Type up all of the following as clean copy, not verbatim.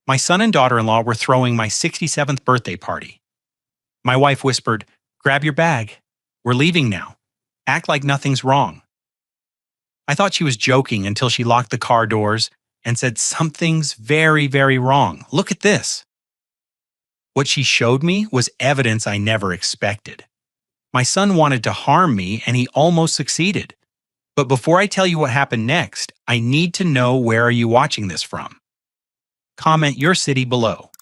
My son and daughter-in-law were throwing my 67th birthday party. My wife whispered, "Grab your bag. We're leaving now. Act like nothing's wrong." I thought she was joking until she locked the car doors and said, "Something's very, very wrong. Look at this." What she showed me was evidence I never expected. My son wanted to harm me, and he almost succeeded. But before I tell you what happened next, I need to know, where are you watching this from? Comment your city below.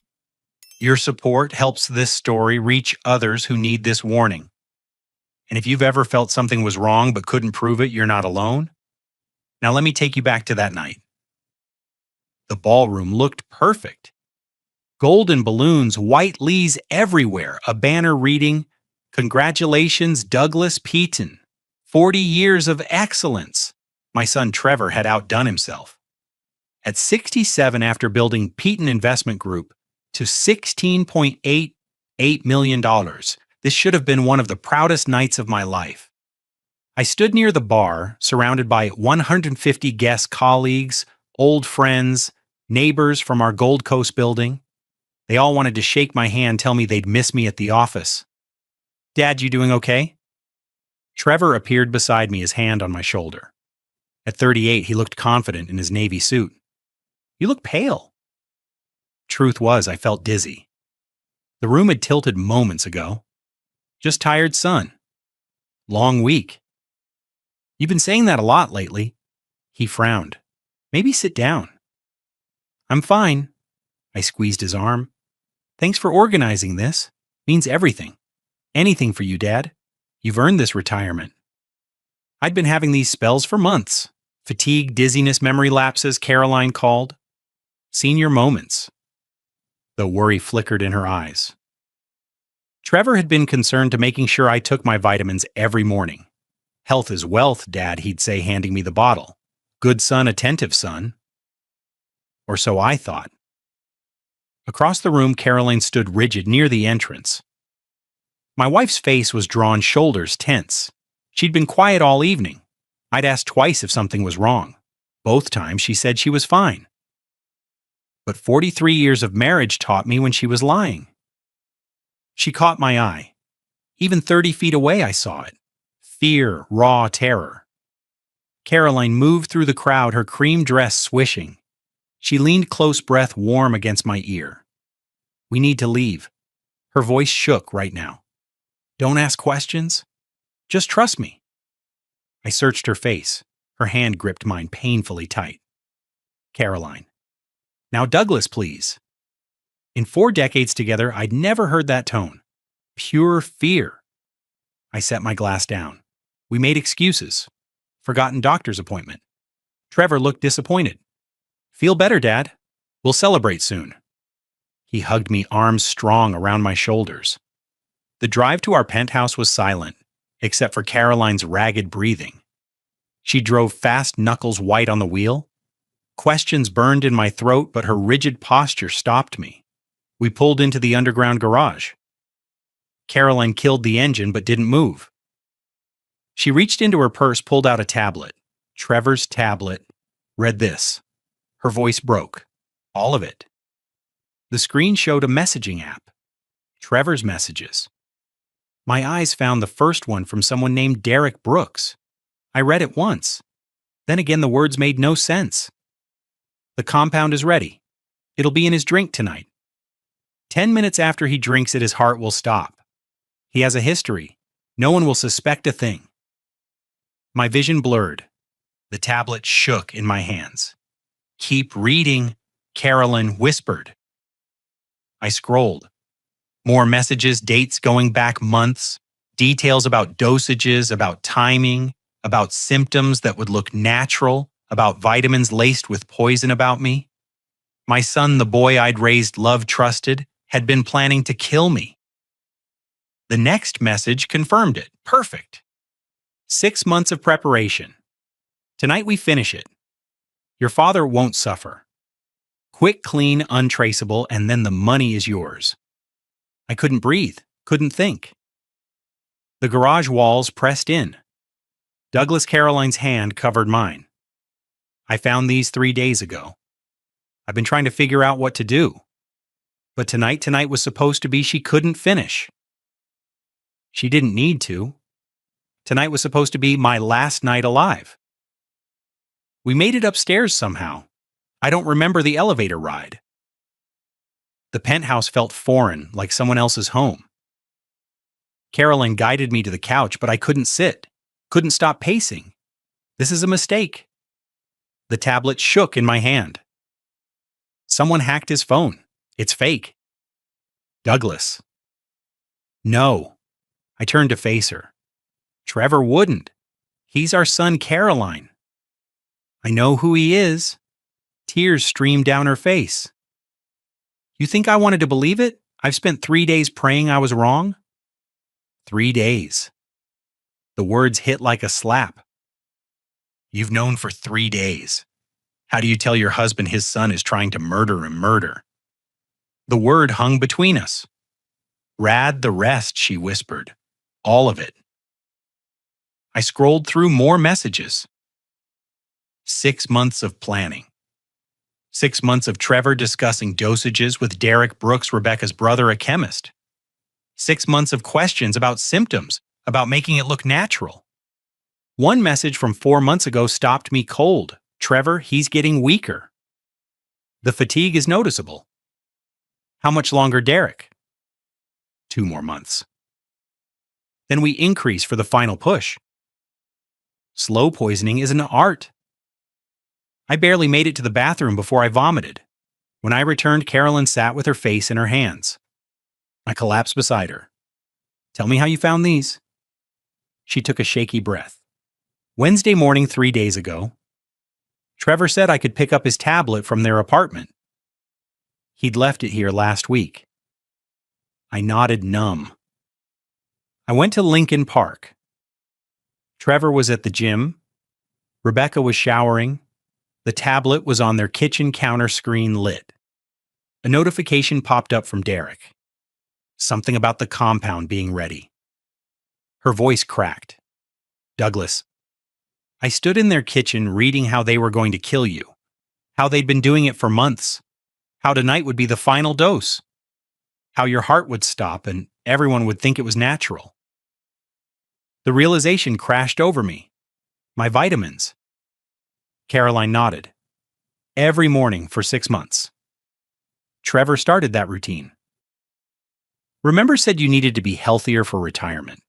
Your support helps this story reach others who need this warning. And if you've ever felt something was wrong but couldn't prove it, you're not alone. Now let me take you back to that night. The ballroom looked perfect. Golden balloons, white leaves everywhere, a banner reading, "Congratulations, Douglas Peaton. 40 years of excellence." My son Trevor had outdone himself. At 67, after building Peaton Investment Group to $16.88 million, this should have been one of the proudest nights of my life. I stood near the bar, surrounded by 150 guest colleagues, old friends, neighbors from our Gold Coast building. They all wanted to shake my hand, tell me they'd miss me at the office. "Dad, you doing okay?" Trevor appeared beside me, his hand on my shoulder. At 38, he looked confident in his navy suit. "You look pale." Truth was, I felt dizzy. The room had tilted moments ago. Just tired son. Long week. "You've been saying that a lot lately." He frowned. "Maybe sit down." "I'm fine." I squeezed his arm. "Thanks for organizing this. Means everything. Anything for you, Dad. You've earned this retirement." I'd been having these spells for months. Fatigue, dizziness, memory lapses, Caroline called. Senior moments. The worry flickered in her eyes. Trevor had been concerned to making sure I took my vitamins every morning. "Health is wealth, Dad," he'd say, handing me the bottle. "Good son, attentive son." Or so I thought. Across the room, Caroline stood rigid near the entrance. My wife's face was drawn, shoulders tense. She'd been quiet all evening. I'd asked twice if something was wrong. Both times she said she was fine. But 43 years of marriage taught me when she was lying. She caught my eye. Even 30 feet away I saw it. Fear, raw terror. Caroline moved through the crowd, her cream dress swishing. She leaned close, breath warm against my ear. "We need to leave." Her voice shook right now. "Don't ask questions. Just trust me." I searched her face. Her hand gripped mine painfully tight. "Caroline." "Now Douglas, please." In 4 decades together, I'd never heard that tone. Pure fear. I set my glass down. We made excuses. Forgotten doctor's appointment. Trevor looked disappointed. "Feel better, Dad. We'll celebrate soon." He hugged me, arms strong around my shoulders. The drive to our penthouse was silent, except for Caroline's ragged breathing. She drove fast, knuckles white on the wheel. Questions burned in my throat, but her rigid posture stopped me. We pulled into the underground garage. Caroline killed the engine but didn't move. She reached into her purse, pulled out a tablet. Trevor's tablet. Read this. Her voice broke. All of it. The screen showed a messaging app. Trevor's messages. My eyes found the first one from someone named Derek Brooks. I read it once. Then again, the words made no sense. "The compound is ready. It'll be in his drink tonight. 10 minutes after he drinks it, his heart will stop. He has a history. No one will suspect a thing." My vision blurred. The tablet shook in my hands. "Keep reading," Caroline whispered. I scrolled. More messages, dates going back months, details about dosages, about timing, about symptoms that would look natural, about vitamins laced with poison about me. My son, the boy I'd raised, loved, trusted, had been planning to kill me. The next message confirmed it. Perfect. 6 months of preparation. Tonight we finish it. Your father won't suffer. Quick, clean, untraceable, and then the money is yours. I couldn't breathe, couldn't think. The garage walls pressed in. Douglas Caroline's hand covered mine. "I found these 3 days ago." I've been trying to figure out what to do. But tonight was supposed to be she couldn't finish. She didn't need to. Tonight was supposed to be my last night alive. We made it upstairs somehow. I don't remember the elevator ride. The penthouse felt foreign, like someone else's home. Carolyn guided me to the couch, but I couldn't sit, couldn't stop pacing. This is a mistake. The tablet shook in my hand. Someone hacked his phone. It's fake. Douglas. No. I turned to face her. Trevor wouldn't. He's our son, Caroline. I know who he is. Tears streamed down her face. You think I wanted to believe it? I've spent 3 days praying I was wrong. 3 days. The words hit like a slap. You've known for 3 days. How do you tell your husband his son is trying to murder him? The word hung between us. Rad the rest, she whispered. All of it. I scrolled through more messages. 6 months of planning. 6 months of Trevor discussing dosages with Derek Brooks, Rebecca's brother, a chemist. 6 months of questions about symptoms, about making it look natural. One message from 4 months ago stopped me cold. Trevor, he's getting weaker. The fatigue is noticeable. How much longer, Derek? 2 more months. Then we increase for the final push. Slow poisoning is an art. I barely made it to the bathroom before I vomited. When I returned, Carolyn sat with her face in her hands. I collapsed beside her. Tell me how you found these. She took a shaky breath. Wednesday morning 3 days ago. Trevor said I could pick up his tablet from their apartment. He'd left it here last week. I nodded numb. I went to Lincoln Park. Trevor was at the gym. Rebecca was showering. The tablet was on their kitchen counter screen lit. A notification popped up from Derek. Something about the compound being ready. Her voice cracked. Douglas, I stood in their kitchen reading how they were going to kill you. How they'd been doing it for months. How tonight would be the final dose. How your heart would stop and everyone would think it was natural. The realization crashed over me. My vitamins. Caroline nodded. Every morning for 6 months. Trevor started that routine. Remember said you needed to be healthier for retirement.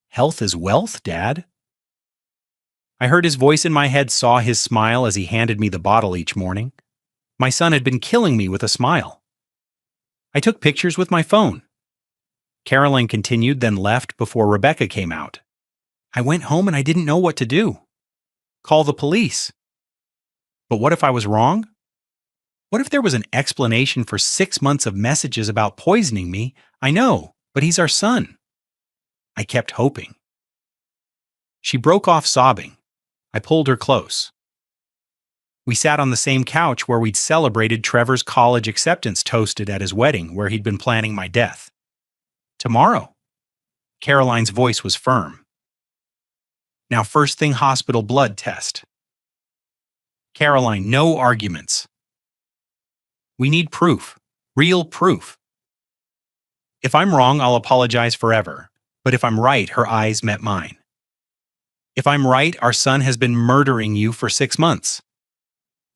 Health is wealth, Dad. I heard his voice in my head, saw his smile as he handed me the bottle each morning. My son had been killing me with a smile. I took pictures with my phone. Caroline continued, then left before Rebecca came out. I went home and I didn't know what to do. Call the police. But what if I was wrong? What if there was an explanation for 6 months of messages about poisoning me? I know, but he's our son. I kept hoping. She broke off sobbing. I pulled her close. We sat on the same couch where we'd celebrated Trevor's college acceptance, toasted at his wedding where he'd been planning my death. Tomorrow. Caroline's voice was firm. Now first thing, hospital blood test. Caroline, no arguments. We need proof. Real proof. If I'm wrong, I'll apologize forever. But if I'm right, her eyes met mine. If I'm right, our son has been murdering you for 6 months.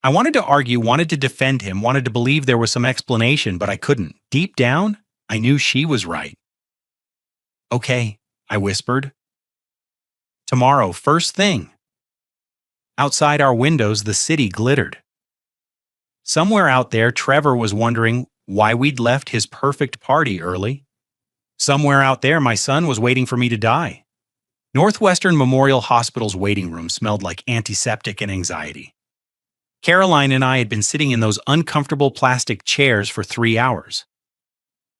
I wanted to argue, wanted to defend him, wanted to believe there was some explanation, but I couldn't. Deep down, I knew she was right. Okay, I whispered. Tomorrow, first thing. Outside our windows, the city glittered. Somewhere out there, Trevor was wondering why we'd left his perfect party early. Somewhere out there, my son was waiting for me to die. Northwestern Memorial Hospital's waiting room smelled like antiseptic and anxiety. Caroline and I had been sitting in those uncomfortable plastic chairs for 3 hours.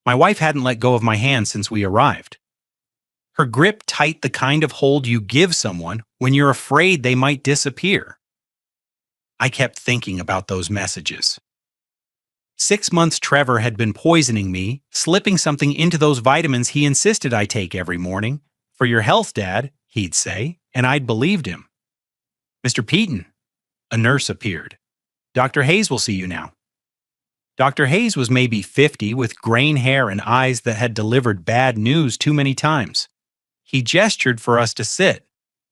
My wife hadn't let go of my hand since we arrived. Her grip tight, the kind of hold you give someone when you're afraid they might disappear. I kept thinking about those messages. 6 months Trevor had been poisoning me, slipping something into those vitamins he insisted I take every morning. For your health, Dad, he'd say, and I'd believed him. Mr. Peaton. A nurse appeared. Dr. Hayes will see you now. Dr. Hayes was maybe 50 with graying hair and eyes that had delivered bad news too many times. He gestured for us to sit,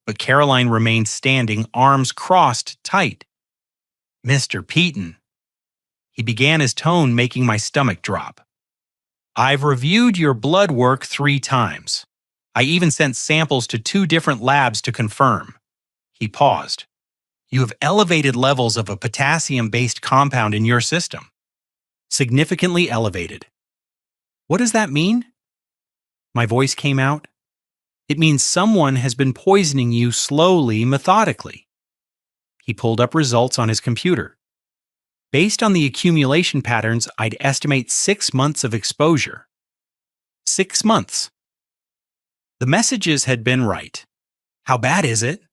but Caroline remained standing, arms crossed tight. Mr. Peaton. He began, his tone making my stomach drop. I've reviewed your blood work 3 times. I even sent samples to 2 different labs to confirm. He paused. You have elevated levels of a potassium-based compound in your system. Significantly elevated. What does that mean? My voice came out. It means someone has been poisoning you slowly, methodically. He pulled up results on his computer. Based on the accumulation patterns, I'd estimate 6 months of exposure. 6 months. The messages had been right. How bad is it?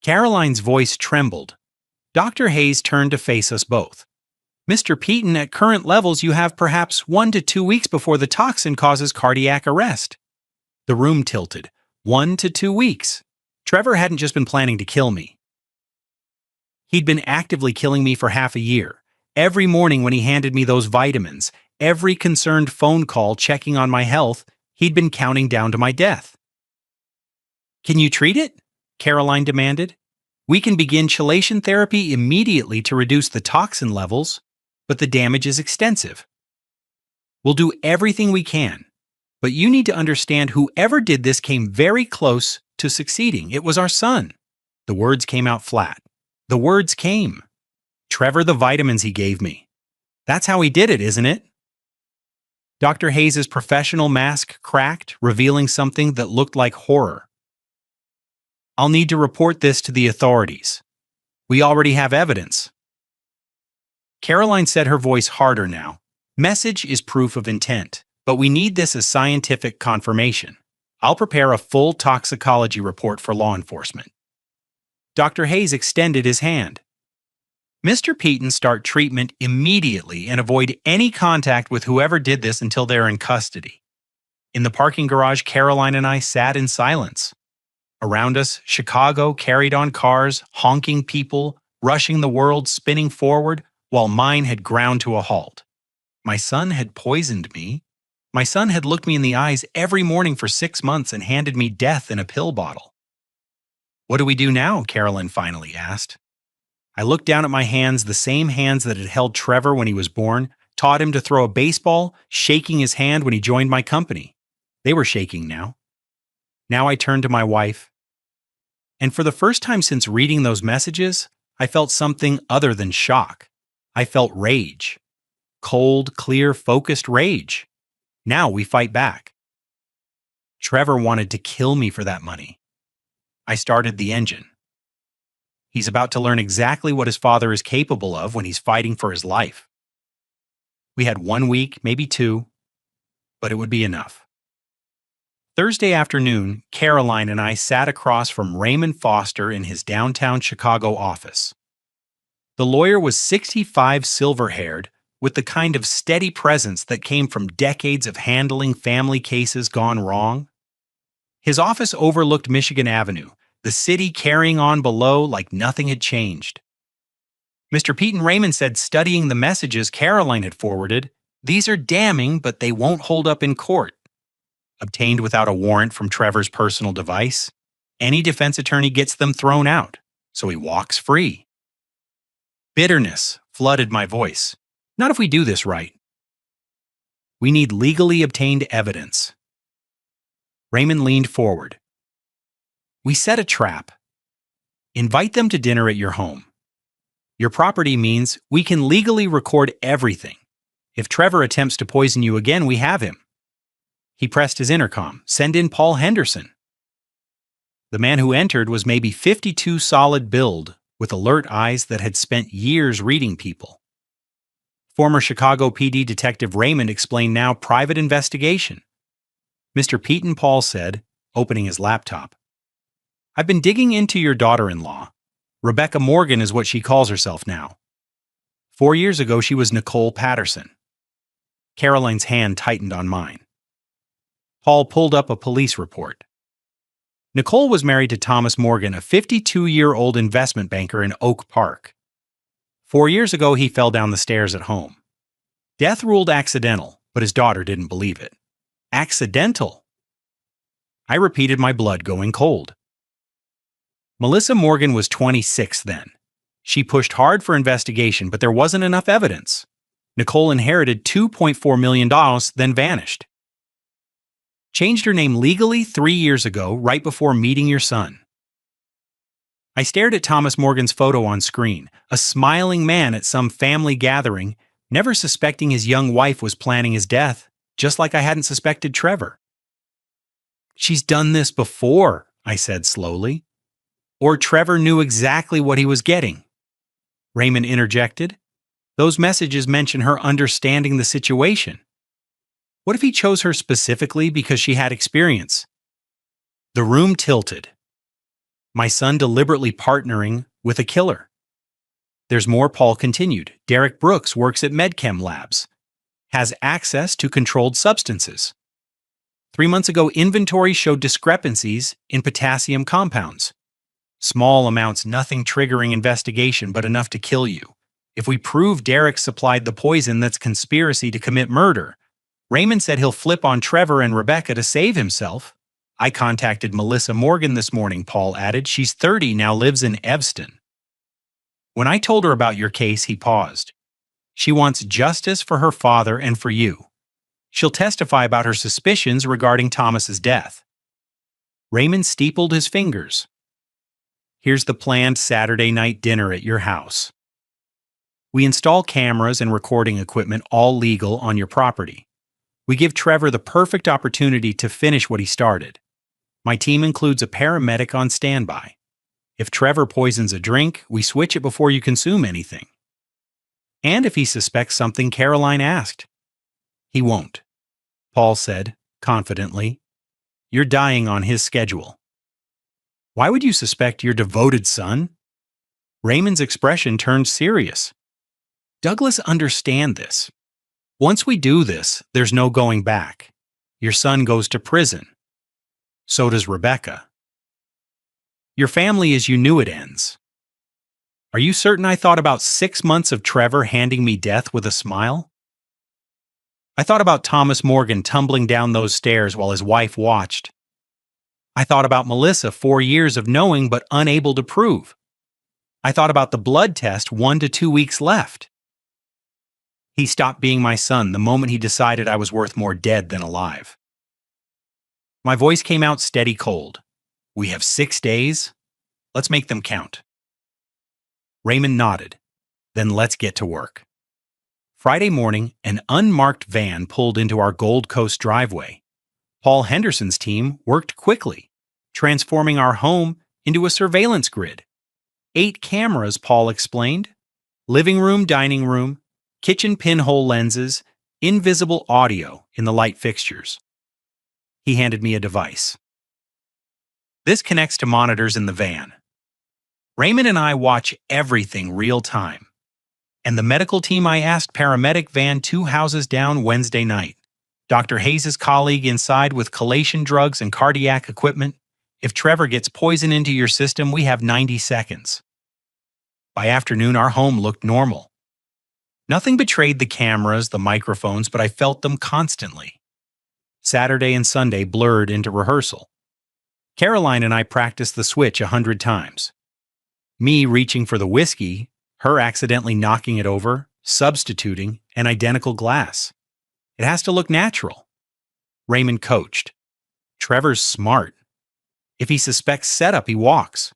Caroline's voice trembled. Dr. Hayes turned to face us both. Mr. Peaton, at current levels, you have perhaps 1 to 2 weeks before the toxin causes cardiac arrest. The room tilted. 1 to 2 weeks. Trevor hadn't just been planning to kill me. He'd been actively killing me for half a year. Every morning when he handed me those vitamins, every concerned phone call checking on my health, he'd been counting down to my death. Can you treat it? Caroline demanded. We can begin chelation therapy immediately to reduce the toxin levels, but the damage is extensive. We'll do everything we can, but you need to understand whoever did this came very close to succeeding. It was our son. The words came out flat. The words came. Trevor, the vitamins he gave me. That's how he did it, isn't it? Dr. Hayes' professional mask cracked, revealing something that looked like horror. I'll need to report this to the authorities. We already have evidence. Caroline said, her voice harder now. Message is proof of intent, but we need this as scientific confirmation. I'll prepare a full toxicology report for law enforcement. Dr. Hayes extended his hand. Mr. Peaton, start treatment immediately and avoid any contact with whoever did this until they're in custody. In the parking garage, Caroline and I sat in silence. Around us, Chicago carried on cars, honking people, rushing the world, spinning forward, while mine had ground to a halt. My son had poisoned me. My son had looked me in the eyes every morning for 6 months and handed me death in a pill bottle. What do we do now? Caroline finally asked. I looked down at my hands, the same hands that had held Trevor when he was born, taught him to throw a baseball, shaking his hand when he joined my company. They were shaking now. Now I turned to my wife. And for the first time since reading those messages, I felt something other than shock. I felt rage. Cold, clear, focused rage. Now we fight back. Trevor wanted to kill me for that money. I started the engine. He's about to learn exactly what his father is capable of when he's fighting for his life. We had 1 week, maybe 2, but it would be enough. Thursday afternoon, Caroline and I sat across from Raymond Foster in his downtown Chicago office. The lawyer was 65, silver-haired, with the kind of steady presence that came from decades of handling family cases gone wrong. His office overlooked Michigan Avenue, the city carrying on below like nothing had changed. Mr. Peaton, Raymond said, studying the messages Caroline had forwarded, "These are damning, but they won't hold up in court." Obtained without a warrant from Trevor's personal device, any defense attorney gets them thrown out, so he walks free. Bitterness flooded my voice. Not if we do this right. We need legally obtained evidence. Raymond leaned forward. We set a trap. Invite them to dinner at your home. Your property means we can legally record everything. If Trevor attempts to poison you again, we have him. He pressed his intercom. Send in Paul Henderson. The man who entered was maybe 52, solid build, with alert eyes that had spent years reading people. Former Chicago PD Detective Raymond explained now private investigation. Mr. Peaton, Paul said, opening his laptop. I've been digging into your daughter-in-law. Rebecca Morgan is what she calls herself now. 4 years ago, she was Nicole Patterson. Caroline's hand tightened on mine. Paul pulled up a police report. Nicole was married to Thomas Morgan, a 52-year-old investment banker in Oak Park. 4 years ago, he fell down the stairs at home. Death ruled accidental, but his daughter didn't believe it. Accidental? I repeated, my blood going cold. Melissa Morgan was 26 then. She pushed hard for investigation, but there wasn't enough evidence. Nicole inherited $2.4 million, then vanished. Changed her name legally 3 years ago, right before meeting your son. I stared at Thomas Morgan's photo on screen, a smiling man at some family gathering, never suspecting his young wife was planning his death, just like I hadn't suspected Trevor. She's done this before, I said slowly. Or Trevor knew exactly what he was getting. Raymond interjected. Those messages mention her understanding the situation. What if he chose her specifically because she had experience? The room tilted. My son deliberately partnering with a killer. There's more, Paul continued. Derek Brooks works at MedChem Labs. Has access to controlled substances. 3 months ago, inventory showed discrepancies in potassium compounds. Small amounts, nothing triggering investigation, but enough to kill you. If we prove Derek supplied the poison, that's conspiracy to commit murder. Raymond said he'll flip on Trevor and Rebecca to save himself. I contacted Melissa Morgan this morning, Paul added. She's 30, now lives in Evanston. When I told her about your case, he paused. She wants justice for her father and for you. She'll testify about her suspicions regarding Thomas's death. Raymond steepled his fingers. Here's the planned Saturday night dinner at your house. We install cameras and recording equipment, all legal, on your property. We give Trevor the perfect opportunity to finish what he started. My team includes a paramedic on standby. If Trevor poisons a drink, we switch it before you consume anything. And if he suspects something, Caroline asked. He won't, Paul said, confidently. You're dying on his schedule. Why would you suspect your devoted son? Raymond's expression turned serious. Douglas, understand this. Once we do this, there's no going back. Your son goes to prison. So does Rebecca. Your family as you knew it ends. Are you certain I thought about 6 months of Trevor handing me death with a smile? I thought about Thomas Morgan tumbling down those stairs while his wife watched. I thought about Melissa, 4 years of knowing but unable to prove. I thought about the blood test, 1 to 2 weeks left. He stopped being my son the moment he decided I was worth more dead than alive. My voice came out steady cold. We have 6 days. Let's make them count. Raymond nodded. Then let's get to work. Friday morning, an unmarked van pulled into our Gold Coast driveway. Paul Henderson's team worked quickly, transforming our home into a surveillance grid. 8 cameras, Paul explained. Living room, dining room, kitchen pinhole lenses, invisible audio in the light fixtures. He handed me a device. This connects to monitors in the van. Raymond and I watch everything real time. And the medical team, I asked, paramedic van 2 houses down Wednesday night. Dr. Hayes' colleague inside with chelation drugs and cardiac equipment. If Trevor gets poison into your system, we have 90 seconds. By afternoon, our home looked normal. Nothing betrayed the cameras, the microphones, but I felt them constantly. Saturday and Sunday blurred into rehearsal. Caroline and I practiced the switch 100 times. Me reaching for the whiskey, her accidentally knocking it over, substituting an identical glass. It has to look natural. Raymond coached. Trevor's smart. If he suspects setup, he walks.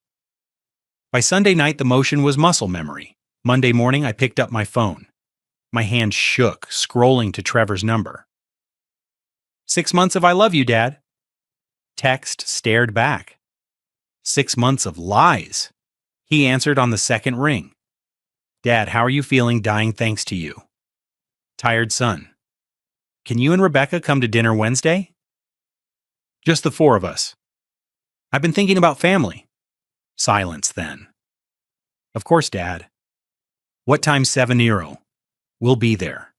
By Sunday night, the motion was muscle memory. Monday morning, I picked up my phone. My hand shook, scrolling to Trevor's number. 6 months of I love you, Dad. Text stared back. 6 months of lies. He answered on the second ring. Dad, how are you feeling? Dying thanks to you. Tired son. Can you and Rebecca come to dinner Wednesday? Just the 4 of us. I've been thinking about family. Silence then. Of course, Dad. What time 7:00? We'll be there.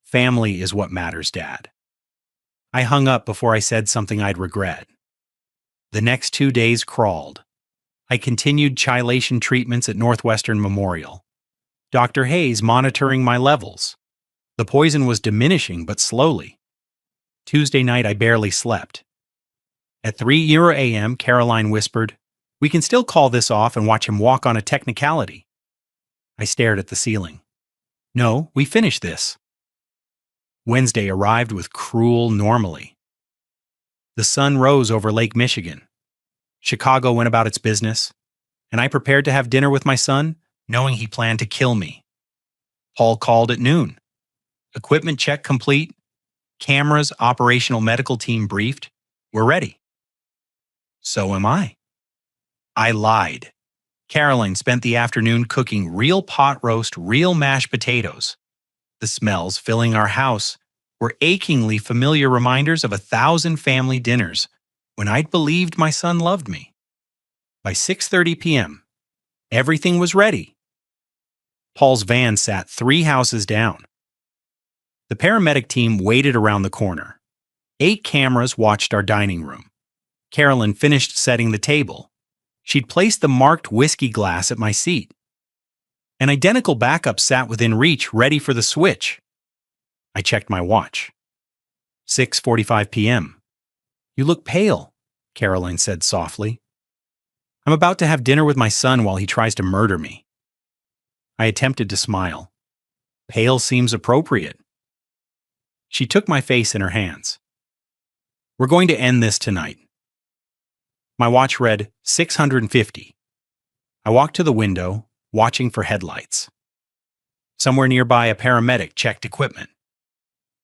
Family is what matters, Dad. I hung up before I said something I'd regret. The next 2 days crawled. I continued chylation treatments at Northwestern Memorial. Dr. Hayes monitoring my levels. The poison was diminishing, but slowly. Tuesday night, I barely slept. At 3 a.m., Caroline whispered, "We can still call this off and watch him walk on a technicality." I stared at the ceiling. "No, we finished this." Wednesday arrived with cruel normalcy. The sun rose over Lake Michigan. Chicago went about its business, and I prepared to have dinner with my son, knowing he planned to kill me. Paul called at noon. Equipment check complete. Cameras, operational medical team briefed. We're ready. So am I. I lied. Caroline spent the afternoon cooking real pot roast, real mashed potatoes. The smells filling our house were achingly familiar reminders of 1,000 family dinners when I'd believed my son loved me. By 6:30 p.m., everything was ready. Paul's van sat 3 houses down. The paramedic team waited around the corner. 8 cameras watched our dining room. Carolyn finished setting the table. She'd placed the marked whiskey glass at my seat. An identical backup sat within reach, ready for the switch. I checked my watch. 6:45 p.m. "You look pale," Caroline said softly. "I'm about to have dinner with my son while he tries to murder me." I attempted to smile. Pale seems appropriate. She took my face in her hands. "We're going to end this tonight." My watch read 650. I walked to the window, watching for headlights. Somewhere nearby, a paramedic checked equipment.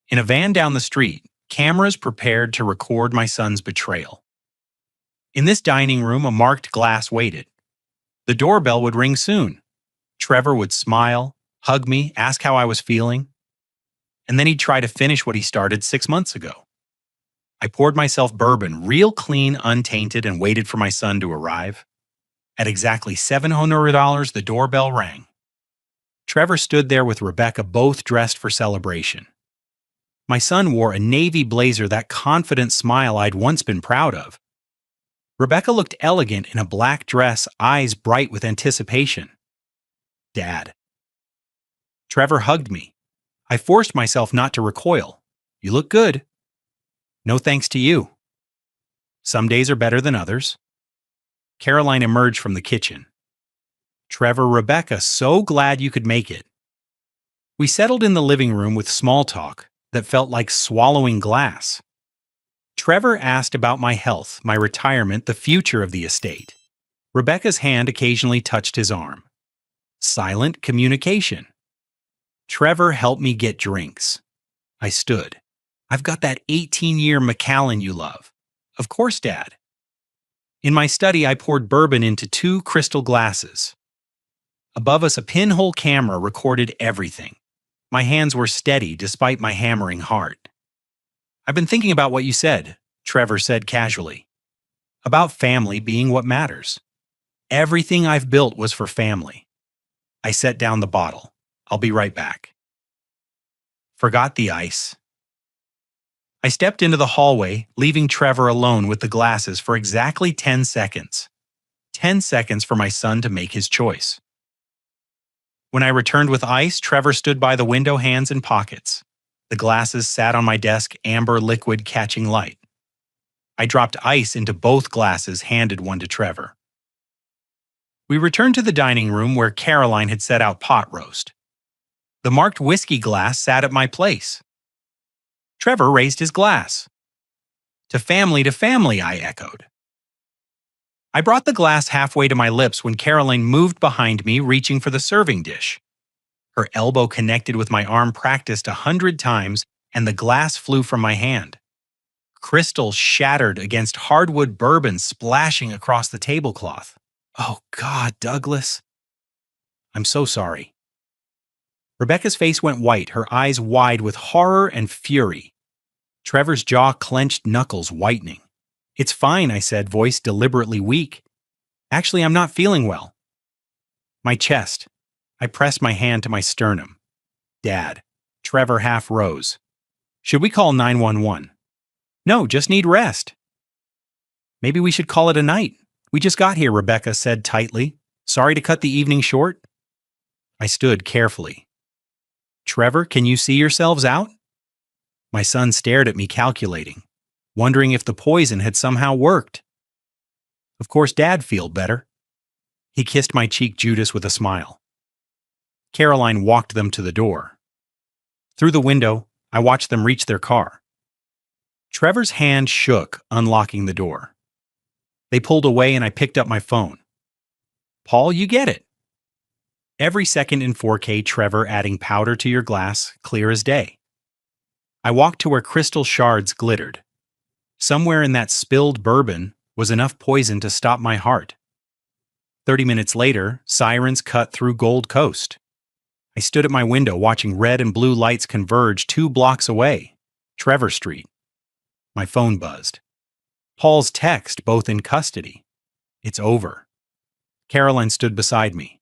In a van down the street, cameras prepared to record my son's betrayal. In this dining room, a marked glass waited. The doorbell would ring soon. Trevor would smile, hug me, ask how I was feeling, and then he'd try to finish what he started 6 months ago. I poured myself bourbon, real clean, untainted, and waited for my son to arrive. At exactly $700, the doorbell rang. Trevor stood there with Rebecca, both dressed for celebration. My son wore a navy blazer, that confident smile I'd once been proud of. Rebecca looked elegant in a black dress, eyes bright with anticipation. Dad. Trevor hugged me. I forced myself not to recoil. "You look good." "No thanks to you." "Some days are better than others." Caroline emerged from the kitchen. "Trevor, Rebecca, so glad you could make it." We settled in the living room with small talk that felt like swallowing glass. Trevor asked about my health, my retirement, the future of the estate. Rebecca's hand occasionally touched his arm. Silent communication. Trevor helped me get drinks. I stood. "I've got that 18-year Macallan you love." "Of course, Dad." In my study, I poured bourbon into 2 crystal glasses. Above us, a pinhole camera recorded everything. My hands were steady despite my hammering heart. "I've been thinking about what you said," Trevor said casually. "About family being what matters. Everything I've built was for family." I set down the bottle. "I'll be right back." Forgot the ice. I stepped into the hallway, leaving Trevor alone with the glasses for exactly 10 seconds. 10 seconds for my son to make his choice. When I returned with ice, Trevor stood by the window, hands in pockets. The glasses sat on my desk, amber liquid catching light. I dropped ice into both glasses, handed one to Trevor. We returned to the dining room where Caroline had set out pot roast. The marked whiskey glass sat at my place. Trevor raised his glass. To family, I echoed. I brought the glass halfway to my lips when Caroline moved behind me, reaching for the serving dish. Her elbow connected with my arm, practiced 100 times, and the glass flew from my hand. Crystal shattered against hardwood bourbon, splashing across the tablecloth. "Oh God, Douglas." "I'm so sorry." Rebecca's face went white, her eyes wide with horror and fury. Trevor's jaw clenched, knuckles whitening. "It's fine," I said, voice deliberately weak. "Actually, I'm not feeling well." My chest. I pressed my hand to my sternum. "Dad." Trevor half rose. "Should we call 911? "No, just need rest." "Maybe we should call it a night. We just got here," Rebecca said tightly. "Sorry to cut the evening short." I stood carefully. Trevor, can you see yourselves out? My son stared at me calculating, wondering if the poison had somehow worked. Of course, Dad feel better. He kissed my cheek Judas with a smile. Caroline walked them to the door. Through the window, I watched them reach their car. Trevor's hand shook, unlocking the door. They pulled away and I picked up my phone. Paul, you get it. Every second in 4K, Trevor adding powder to your glass, clear as day. I walked to where crystal shards glittered. Somewhere in that spilled bourbon was enough poison to stop my heart. 30 minutes later, sirens cut through Gold Coast. I stood at my window watching red and blue lights converge 2 blocks away, Trevor Street. My phone buzzed. Paul's text, both in custody. It's over. Caroline stood beside me.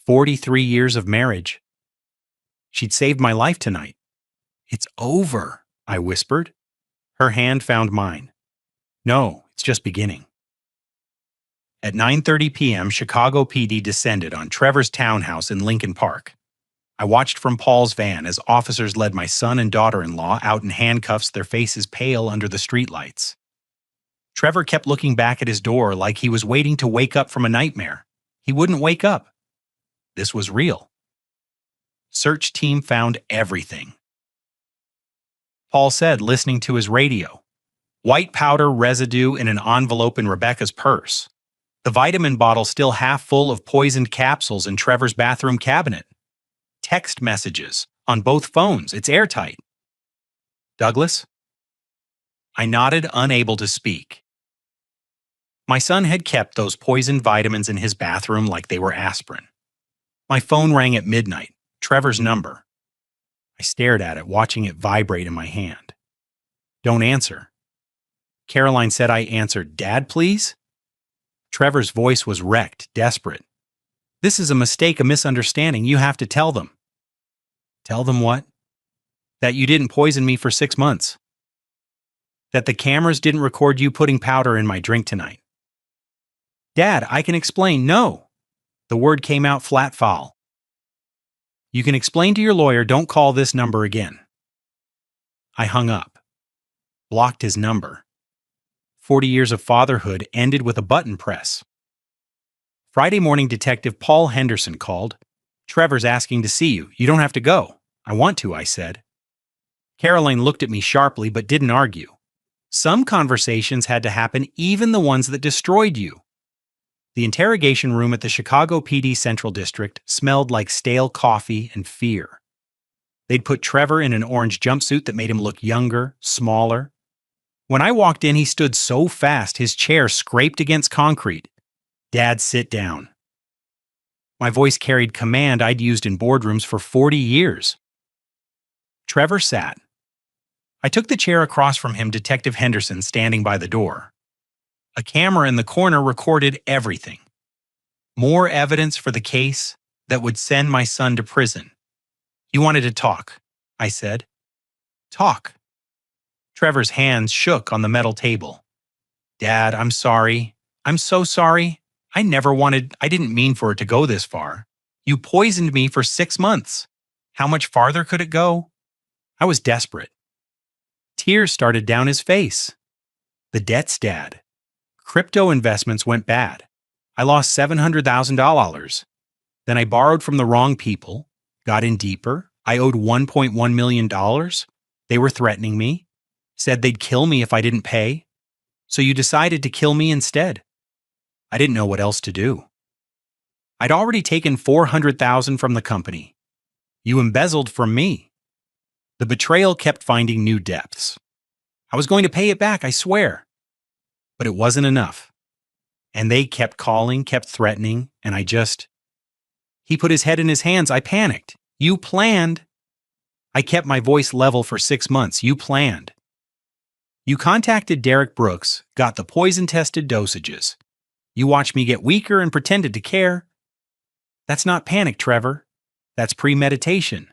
43 years of marriage. She'd saved my life tonight. It's over, I whispered. Her hand found mine. No, it's just beginning. At 9:30 p.m., Chicago PD descended on Trevor's townhouse in Lincoln Park. I watched from Paul's van as officers led my son and daughter-in-law out in handcuffs, their faces pale under the streetlights. Trevor kept looking back at his door like he was waiting to wake up from a nightmare. He wouldn't wake up. This was real. Search team found everything. Paul said, listening to his radio. White powder residue in an envelope in Rebecca's purse. The vitamin bottle still half full of poisoned capsules in Trevor's bathroom cabinet. Text messages on both phones. It's airtight. Douglas? I nodded, unable to speak. My son had kept those poisoned vitamins in his bathroom like they were aspirin. My phone rang at midnight, Trevor's number. I stared at it, watching it vibrate in my hand. Don't answer. Caroline said I answered, Dad, please? Trevor's voice was wrecked, desperate. This is a mistake, a misunderstanding. You have to tell them. Tell them what? That you didn't poison me for 6 months. That the cameras didn't record you putting powder in my drink tonight. Dad, I can explain. No. The word came out flat foul. You can explain to your lawyer, don't call this number again. I hung up. Blocked his number. 40 years of fatherhood ended with a button press. Friday morning, Detective Paul Henderson called. Trevor's asking to see you. You don't have to go. I want to, I said. Caroline looked at me sharply but didn't argue. Some conversations had to happen, even the ones that destroyed you. The interrogation room at the Chicago PD Central District smelled like stale coffee and fear. They'd put Trevor in an orange jumpsuit that made him look younger, smaller. When I walked in, he stood so fast his chair scraped against concrete. Dad, sit down. My voice carried command I'd used in boardrooms for 40 years. Trevor sat. I took the chair across from him, Detective Henderson standing by the door. A camera in the corner recorded everything. More evidence for the case that would send my son to prison. You wanted to talk, I said. Talk. Trevor's hands shook on the metal table. Dad, I'm sorry. I'm so sorry. I didn't mean for it to go this far. You poisoned me for 6 months. How much farther could it go? I was desperate. Tears started down his face. The debts, Dad. Crypto investments went bad. I lost $700,000. Then I borrowed from the wrong people, got in deeper. I owed $1.1 million. They were threatening me, said they'd kill me if I didn't pay. So you decided to kill me instead. I didn't know what else to do. I'd already taken $400,000 from the company. You embezzled from me. The betrayal kept finding new depths. I was going to pay it back, I swear. But it wasn't enough. And they kept calling, kept threatening, and He put his head in his hands. I panicked. You planned. I kept my voice level for 6 months. You planned. You contacted Derek Brooks, got the poison-tested dosages. You watched me get weaker and pretended to care. That's not panic, Trevor. That's premeditation.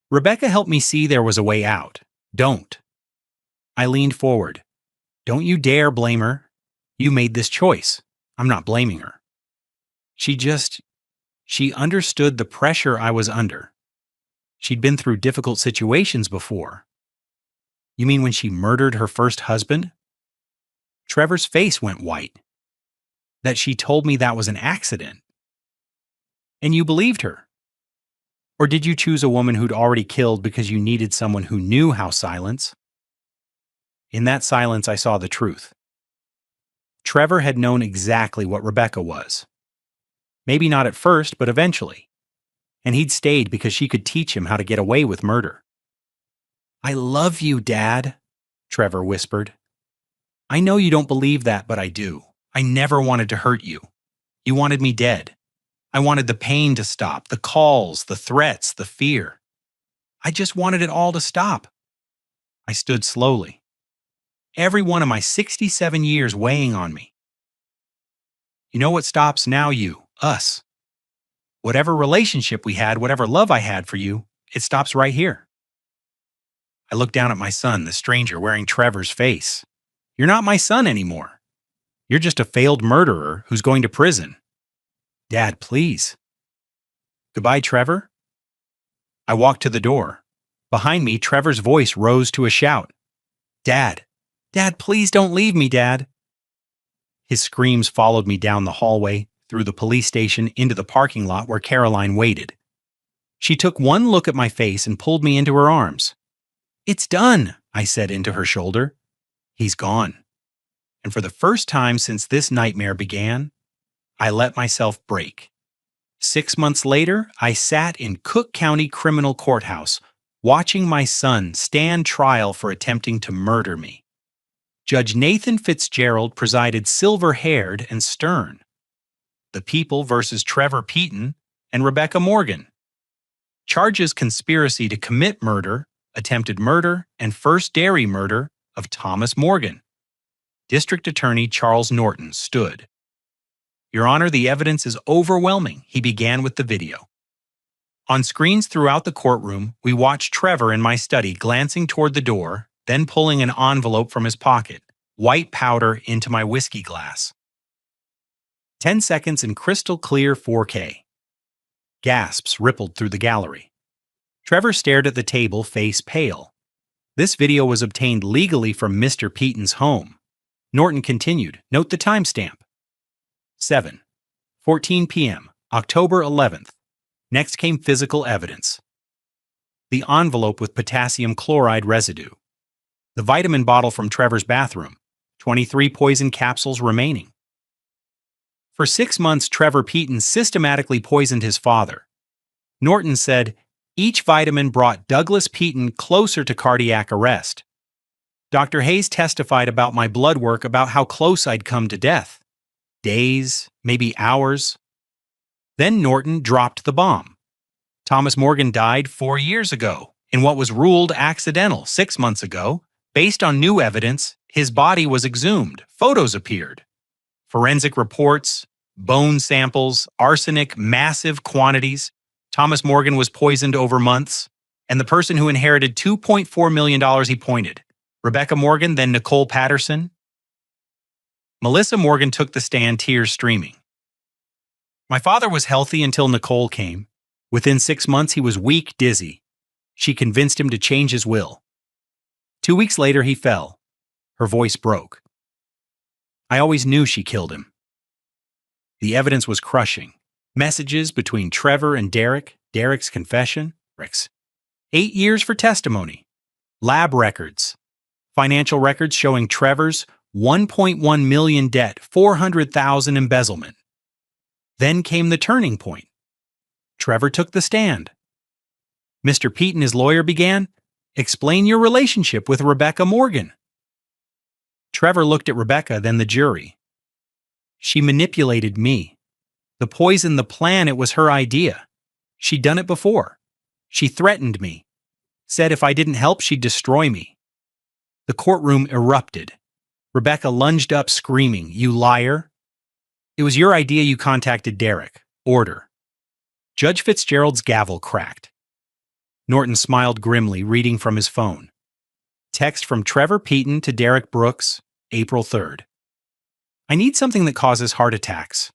Rebecca helped me see there was a way out. Don't. I leaned forward. Don't you dare blame her. You made this choice. I'm not blaming her. She understood the pressure I was under. She'd been through difficult situations before. You mean when she murdered her first husband? Trevor's face went white. That she told me that was an accident. And you believed her? Or did you choose a woman who'd already killed because you needed someone who knew how silence? In that silence, I saw the truth. Trevor had known exactly what Rebecca was. Maybe not at first, but eventually. And he'd stayed because she could teach him how to get away with murder. I love you, Dad, Trevor whispered. I know you don't believe that, but I do. I never wanted to hurt you. You wanted me dead. I wanted the pain to stop, the calls, the threats, the fear. I just wanted it all to stop. I stood slowly. Every one of my 67 years weighing on me. You know what stops now, us. Whatever relationship we had, whatever love I had for you, it stops right here. I looked down at my son, the stranger wearing Trevor's face. You're not my son anymore. You're just a failed murderer who's going to prison. Dad, please. Goodbye, Trevor. I walked to the door. Behind me, Trevor's voice rose to a shout. Dad, Dad, please don't leave me, Dad. His screams followed me down the hallway, through the police station, into the parking lot where Caroline waited. She took one look at my face and pulled me into her arms. It's done, I said into her shoulder. He's gone. And for the first time since this nightmare began, I let myself break. 6 months later, I sat in Cook County Criminal Courthouse, watching my son stand trial for attempting to murder me. Judge Nathan Fitzgerald presided silver-haired and stern. The People versus Trevor Peaton and Rebecca Morgan. Charges conspiracy to commit murder, attempted murder, and first-degree murder of Thomas Morgan. District Attorney Charles Norton stood. Your Honor, the evidence is overwhelming, he began with the video. On screens throughout the courtroom, we watched Trevor in my study glancing toward the door, then pulling an envelope from his pocket, white powder into my whiskey glass. 10 seconds in crystal clear 4K. Gasps rippled through the gallery. Trevor stared at the table, face pale. This video was obtained legally from Mr. Peaton's home. Norton continued, note the timestamp. 7:14 p.m., October 11th. Next came physical evidence. The envelope with potassium chloride residue. The vitamin bottle from Trevor's bathroom. 23 poison capsules remaining. For 6 months, Trevor Peaton systematically poisoned his father. Norton said, each vitamin brought Douglas Peaton closer to cardiac arrest. Dr. Hayes testified about my blood work about how close I'd come to death. Days, maybe hours. Then Norton dropped the bomb. Thomas Morgan died 4 years ago, in what was ruled accidental 6 months ago. Based on new evidence, his body was exhumed. Photos appeared. Forensic reports, bone samples, arsenic, massive quantities. Thomas Morgan was poisoned over months, and the person who inherited $2.4 million he pointed. Rebecca Morgan, then Nicole Patterson. Melissa Morgan took the stand, tears streaming. My father was healthy until Nicole came. Within 6 months, he was weak, dizzy. She convinced him to change his will. 2 weeks later, he fell. Her voice broke. I always knew she killed him. The evidence was crushing. Messages between Trevor and Derek, Derek's confession, 8 years for testimony. Lab records. Financial records showing Trevor's $1.1 million debt, $400,000 embezzlement. Then came the turning point. Trevor took the stand. Mr. Peaton, his lawyer, began, explain your relationship with Rebecca Morgan. Trevor looked at Rebecca, then the jury. She manipulated me. The poison, the plan, it was her idea. She'd done it before. She threatened me. Said if I didn't help, she'd destroy me. The courtroom erupted. Rebecca lunged up, screaming, "You liar! It was your idea, you contacted Derek. Order." Judge Fitzgerald's gavel cracked. Norton smiled grimly, reading from his phone. Text from Trevor Peaton to Derek Brooks, April 3rd. I need something that causes heart attacks.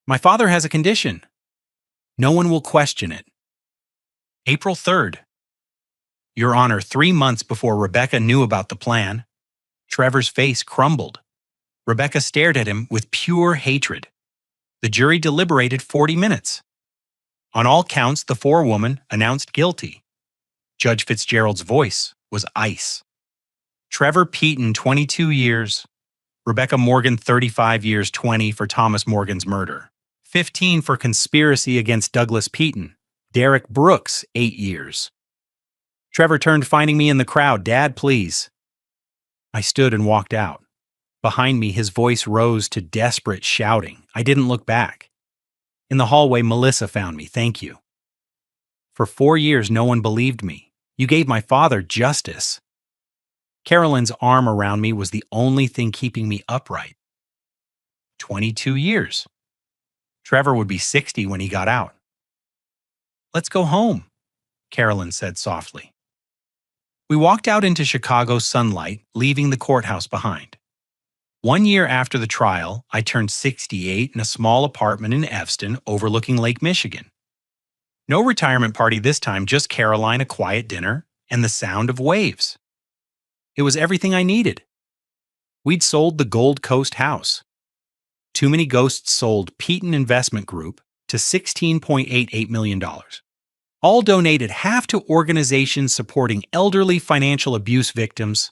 My father has a condition. No one will question it. April 3rd. Your Honor, 3 months before Rebecca knew about the plan, Trevor's face crumbled. Rebecca stared at him with pure hatred. The jury deliberated 40 minutes. On all counts, the forewoman announced guilty. Judge Fitzgerald's voice was ice. Trevor Peaton, 22 years. Rebecca Morgan, 35 years, 20 for Thomas Morgan's murder. 15 for conspiracy against Douglas Peaton. Derek Brooks, 8 years. Trevor turned, finding me in the crowd. Dad, please. I stood and walked out. Behind me, his voice rose to desperate shouting. I didn't look back. In the hallway, Melissa found me. Thank you. For 4 years, no one believed me. You gave my father justice. Carolyn's arm around me was the only thing keeping me upright. 22 years. Trevor would be 60 when he got out. Let's go home, Carolyn said softly. We walked out into Chicago's sunlight, leaving the courthouse behind. 1 year after the trial, I turned 68 in a small apartment in Evanston overlooking Lake Michigan. No retirement party this time, just Caroline, a quiet dinner, and the sound of waves. It was everything I needed. We'd sold the Gold Coast house. Too Many Ghosts sold Peaton Investment Group to $16.88 million. All donated half to organizations supporting elderly financial abuse victims,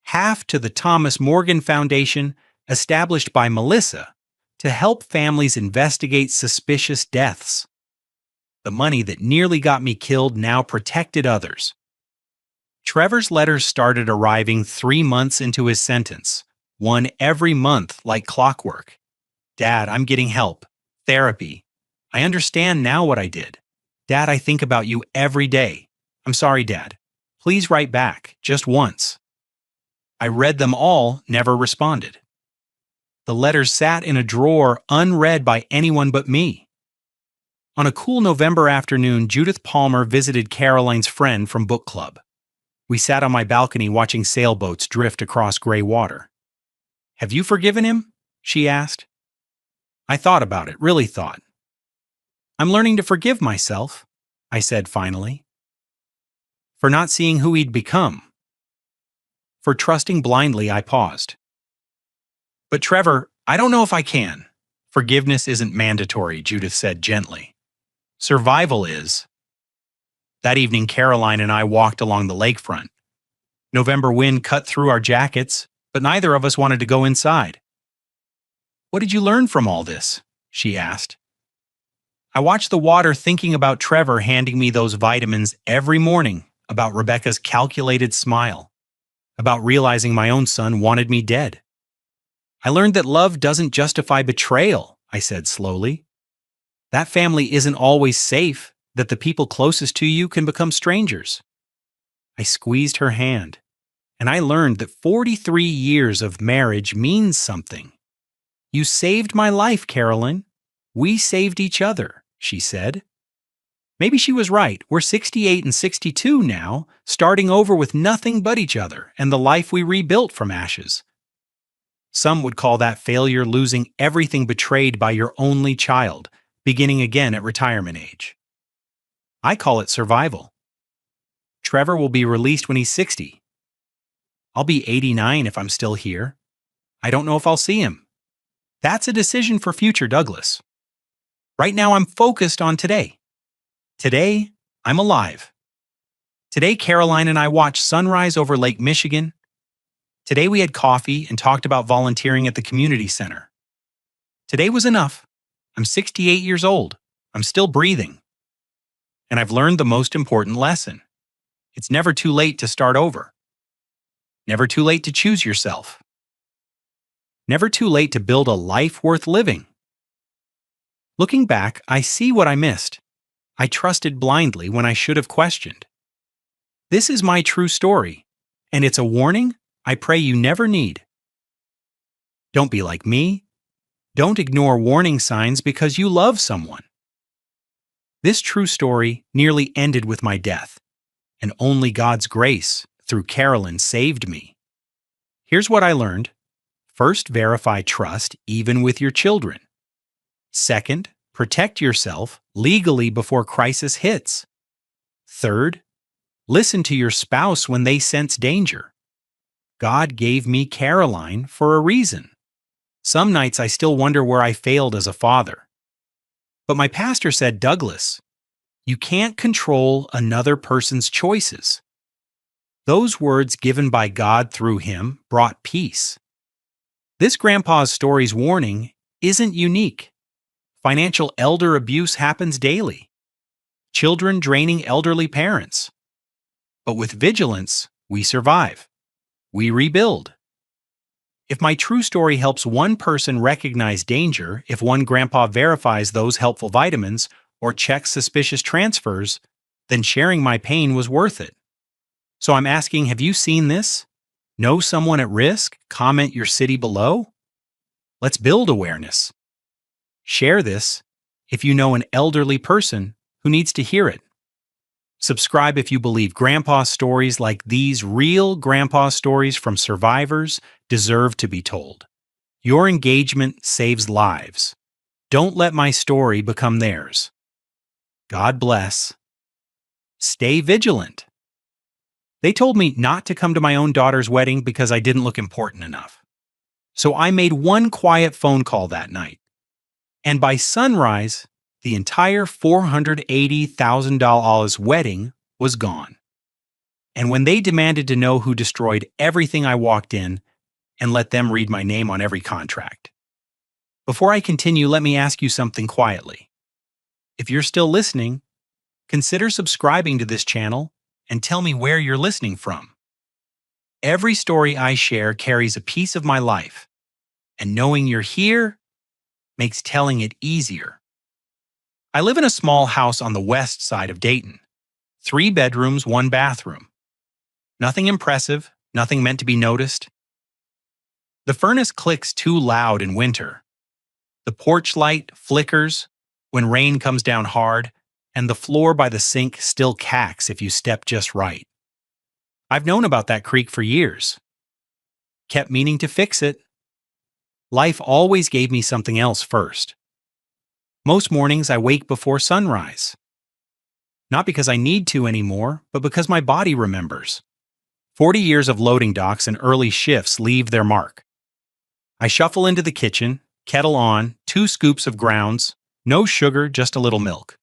half to the Thomas Morgan Foundation, established by Melissa to help families investigate suspicious deaths. The money that nearly got me killed now protected others. Trevor's letters started arriving 3 months into his sentence, one every month like clockwork. Dad, I'm getting help. Therapy. I understand now what I did. Dad, I think about you every day. I'm sorry, Dad. Please write back, just once. I read them all, never responded. The letters sat in a drawer unread by anyone but me. On a cool November afternoon, Judith Palmer visited Caroline's friend from book club. We sat on my balcony watching sailboats drift across gray water. Have you forgiven him? She asked. I thought about it, really thought. I'm learning to forgive myself, I said finally. For not seeing who he'd become. For trusting blindly, I paused. But Trevor, I don't know if I can. Forgiveness isn't mandatory, Judith said gently. Survival is. That evening, Caroline and I walked along the lakefront. November wind cut through our jackets, but neither of us wanted to go inside. What did you learn from all this? She asked. I watched the water, thinking about Trevor handing me those vitamins every morning, about Rebecca's calculated smile, about realizing my own son wanted me dead. I learned that love doesn't justify betrayal, I said slowly. That family isn't always safe, that the people closest to you can become strangers. I squeezed her hand, and I learned that 43 years of marriage means something. You saved my life, Carolyn. We saved each other, she said. Maybe she was right. We're 68 and 62 now, starting over with nothing but each other and the life we rebuilt from ashes. Some would call that failure, losing everything, betrayed by your only child, beginning again at retirement age. I call it survival. Trevor will be released when he's 60. I'll be 89 if I'm still here. I don't know if I'll see him. That's a decision for future Douglas. Right now I'm focused on today. Today, I'm alive. Today, Caroline and I watched sunrise over Lake Michigan. Today we had coffee and talked about volunteering at the community center. Today was enough. I'm 68 years old. I'm still breathing. And I've learned the most important lesson. It's never too late to start over. Never too late to choose yourself. Never too late to build a life worth living. Looking back, I see what I missed. I trusted blindly when I should have questioned. This is my true story, and it's a warning I pray you never need. Don't be like me. Don't ignore warning signs because you love someone. This true story nearly ended with my death, and only God's grace through Carolyn saved me. Here's what I learned. First, verify trust even with your children. Second, protect yourself legally before crisis hits. Third, listen to your spouse when they sense danger. God gave me Caroline for a reason. Some nights I still wonder where I failed as a father. But my pastor said, Douglas, you can't control another person's choices. Those words given by God through him brought peace. This grandpa's story's warning isn't unique. Financial elder abuse happens daily. Children draining elderly parents. But with vigilance, we survive. We rebuild. If my true story helps one person recognize danger, if one grandpa verifies those helpful vitamins or checks suspicious transfers, then sharing my pain was worth it. So I'm asking, have you seen this? Know someone at risk? Comment your city below? Let's build awareness. Share this if you know an elderly person who needs to hear it. Subscribe if you believe grandpa stories like these, real grandpa stories from survivors, deserve to be told. Your engagement saves lives. Don't let my story become theirs. God bless. Stay vigilant. They told me not to come to my own daughter's wedding because I didn't look important enough. So I made one quiet phone call that night. And by sunrise, the entire $480,000 wedding was gone. And when they demanded to know who destroyed everything, I walked in and let them read my name on every contract. Before I continue, let me ask you something quietly. If you're still listening, consider subscribing to this channel and tell me where you're listening from. Every story I share carries a piece of my life, and knowing you're here makes telling it easier. I live in a small house on the west side of Dayton. 3 bedrooms, 1 bathroom. Nothing impressive, nothing meant to be noticed. The furnace clicks too loud in winter. The porch light flickers when rain comes down hard, and the floor by the sink still cacks if you step just right. I've known about that creak for years. Kept meaning to fix it. Life always gave me something else first. Most mornings I wake before sunrise. Not because I need to anymore, but because my body remembers. 40 years of loading docks and early shifts leave their mark. I shuffle into the kitchen, kettle on, 2 scoops of grounds, no sugar, just a little milk.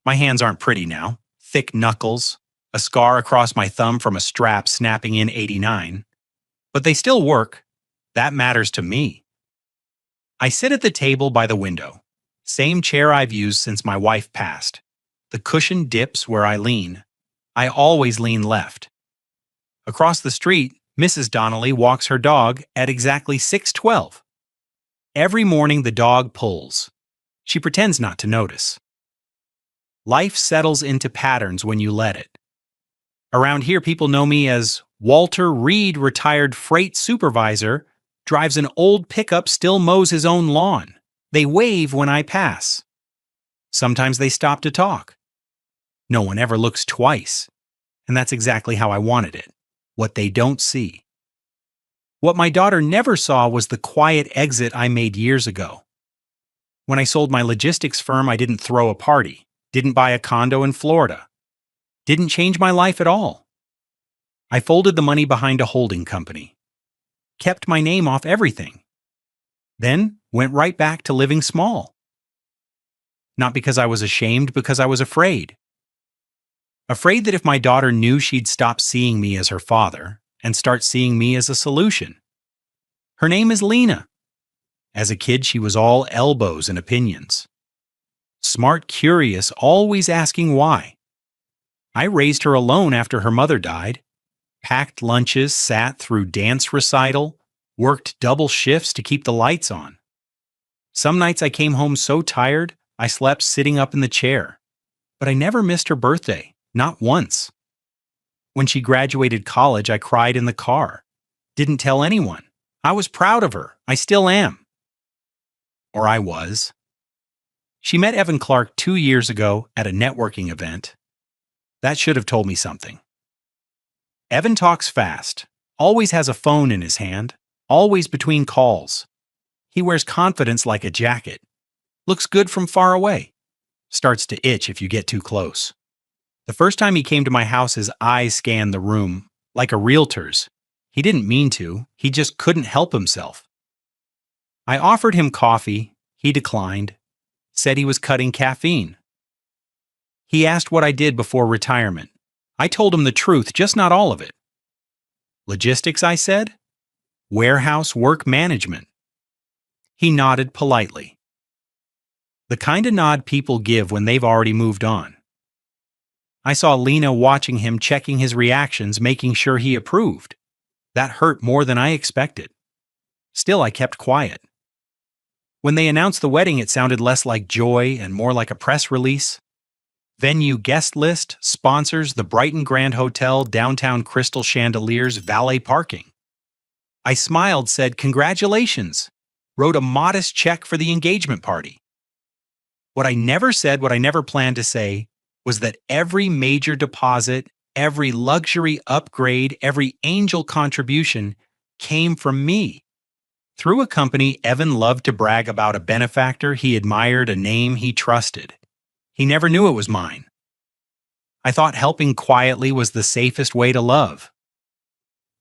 My hands aren't pretty now, thick knuckles, a scar across my thumb from a strap snapping in '89. But they still work. That matters to me. I sit at the table by the window. Same chair I've used since my wife passed. The cushion dips where I lean. I always lean left. Across the street, Mrs. Donnelly walks her dog at exactly 6:12. Every morning the dog pulls. She pretends not to notice. Life settles into patterns when you let it. Around here, people know me as Walter Reed, retired freight supervisor, drives an old pickup, still mows his own lawn. They wave when I pass. Sometimes they stop to talk. No one ever looks twice, and that's exactly how I wanted it. What they don't see. What my daughter never saw was the quiet exit I made years ago. When I sold my logistics firm, I didn't throw a party. Didn't buy a condo in Florida. Didn't change my life at all. I folded the money behind a holding company. Kept my name off everything. Then went right back to living small. Not because I was ashamed, because I was afraid. Afraid that if my daughter knew, she'd stop seeing me as her father and start seeing me as a solution. Her name is Lena. As a kid, she was all elbows and opinions. Smart, curious, always asking why. I raised her alone after her mother died, packed lunches, sat through dance recital, worked double shifts to keep the lights on. Some nights I came home so tired, I slept sitting up in the chair. But I never missed her birthday, not once. When she graduated college, I cried in the car. Didn't tell anyone. I was proud of her. I still am. Or I was. She met Evan Clark 2 years ago at a networking event. That should have told me something. Evan talks fast, always has a phone in his hand, always between calls. He wears confidence like a jacket. Looks good from far away. Starts to itch if you get too close. The first time he came to my house, his eyes scanned the room, like a realtor's. He didn't mean to, he just couldn't help himself. I offered him coffee, he declined, said he was cutting caffeine. He asked what I did before retirement. I told him the truth, just not all of it. Logistics, I said? Warehouse work management. He nodded politely. The kind of nod people give when they've already moved on. I saw Lena watching him, checking his reactions, making sure he approved. That hurt more than I expected. Still, I kept quiet. When they announced the wedding, it sounded less like joy and more like a press release. Venue guest list, sponsors, the Brighton Grand Hotel, downtown crystal chandeliers, valet parking. I smiled, said, "Congratulations," wrote a modest check for the engagement party. What I never said, what I never planned to say, was that every major deposit, every luxury upgrade, every angel contribution came from me. Through a company Evan loved to brag about, a benefactor he admired, a name he trusted. He never knew it was mine. I thought helping quietly was the safest way to love.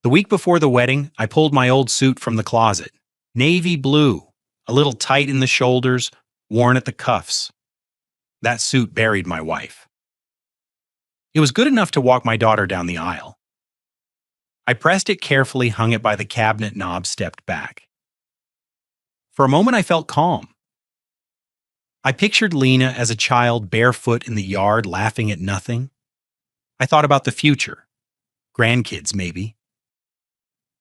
The week before the wedding, I pulled my old suit from the closet. Navy blue, a little tight in the shoulders, worn at the cuffs. That suit buried my wife. It was good enough to walk my daughter down the aisle. I pressed it carefully, hung it by the cabinet knob, stepped back. For a moment, I felt calm. I pictured Lena as a child barefoot in the yard, laughing at nothing. I thought about the future. Grandkids, maybe.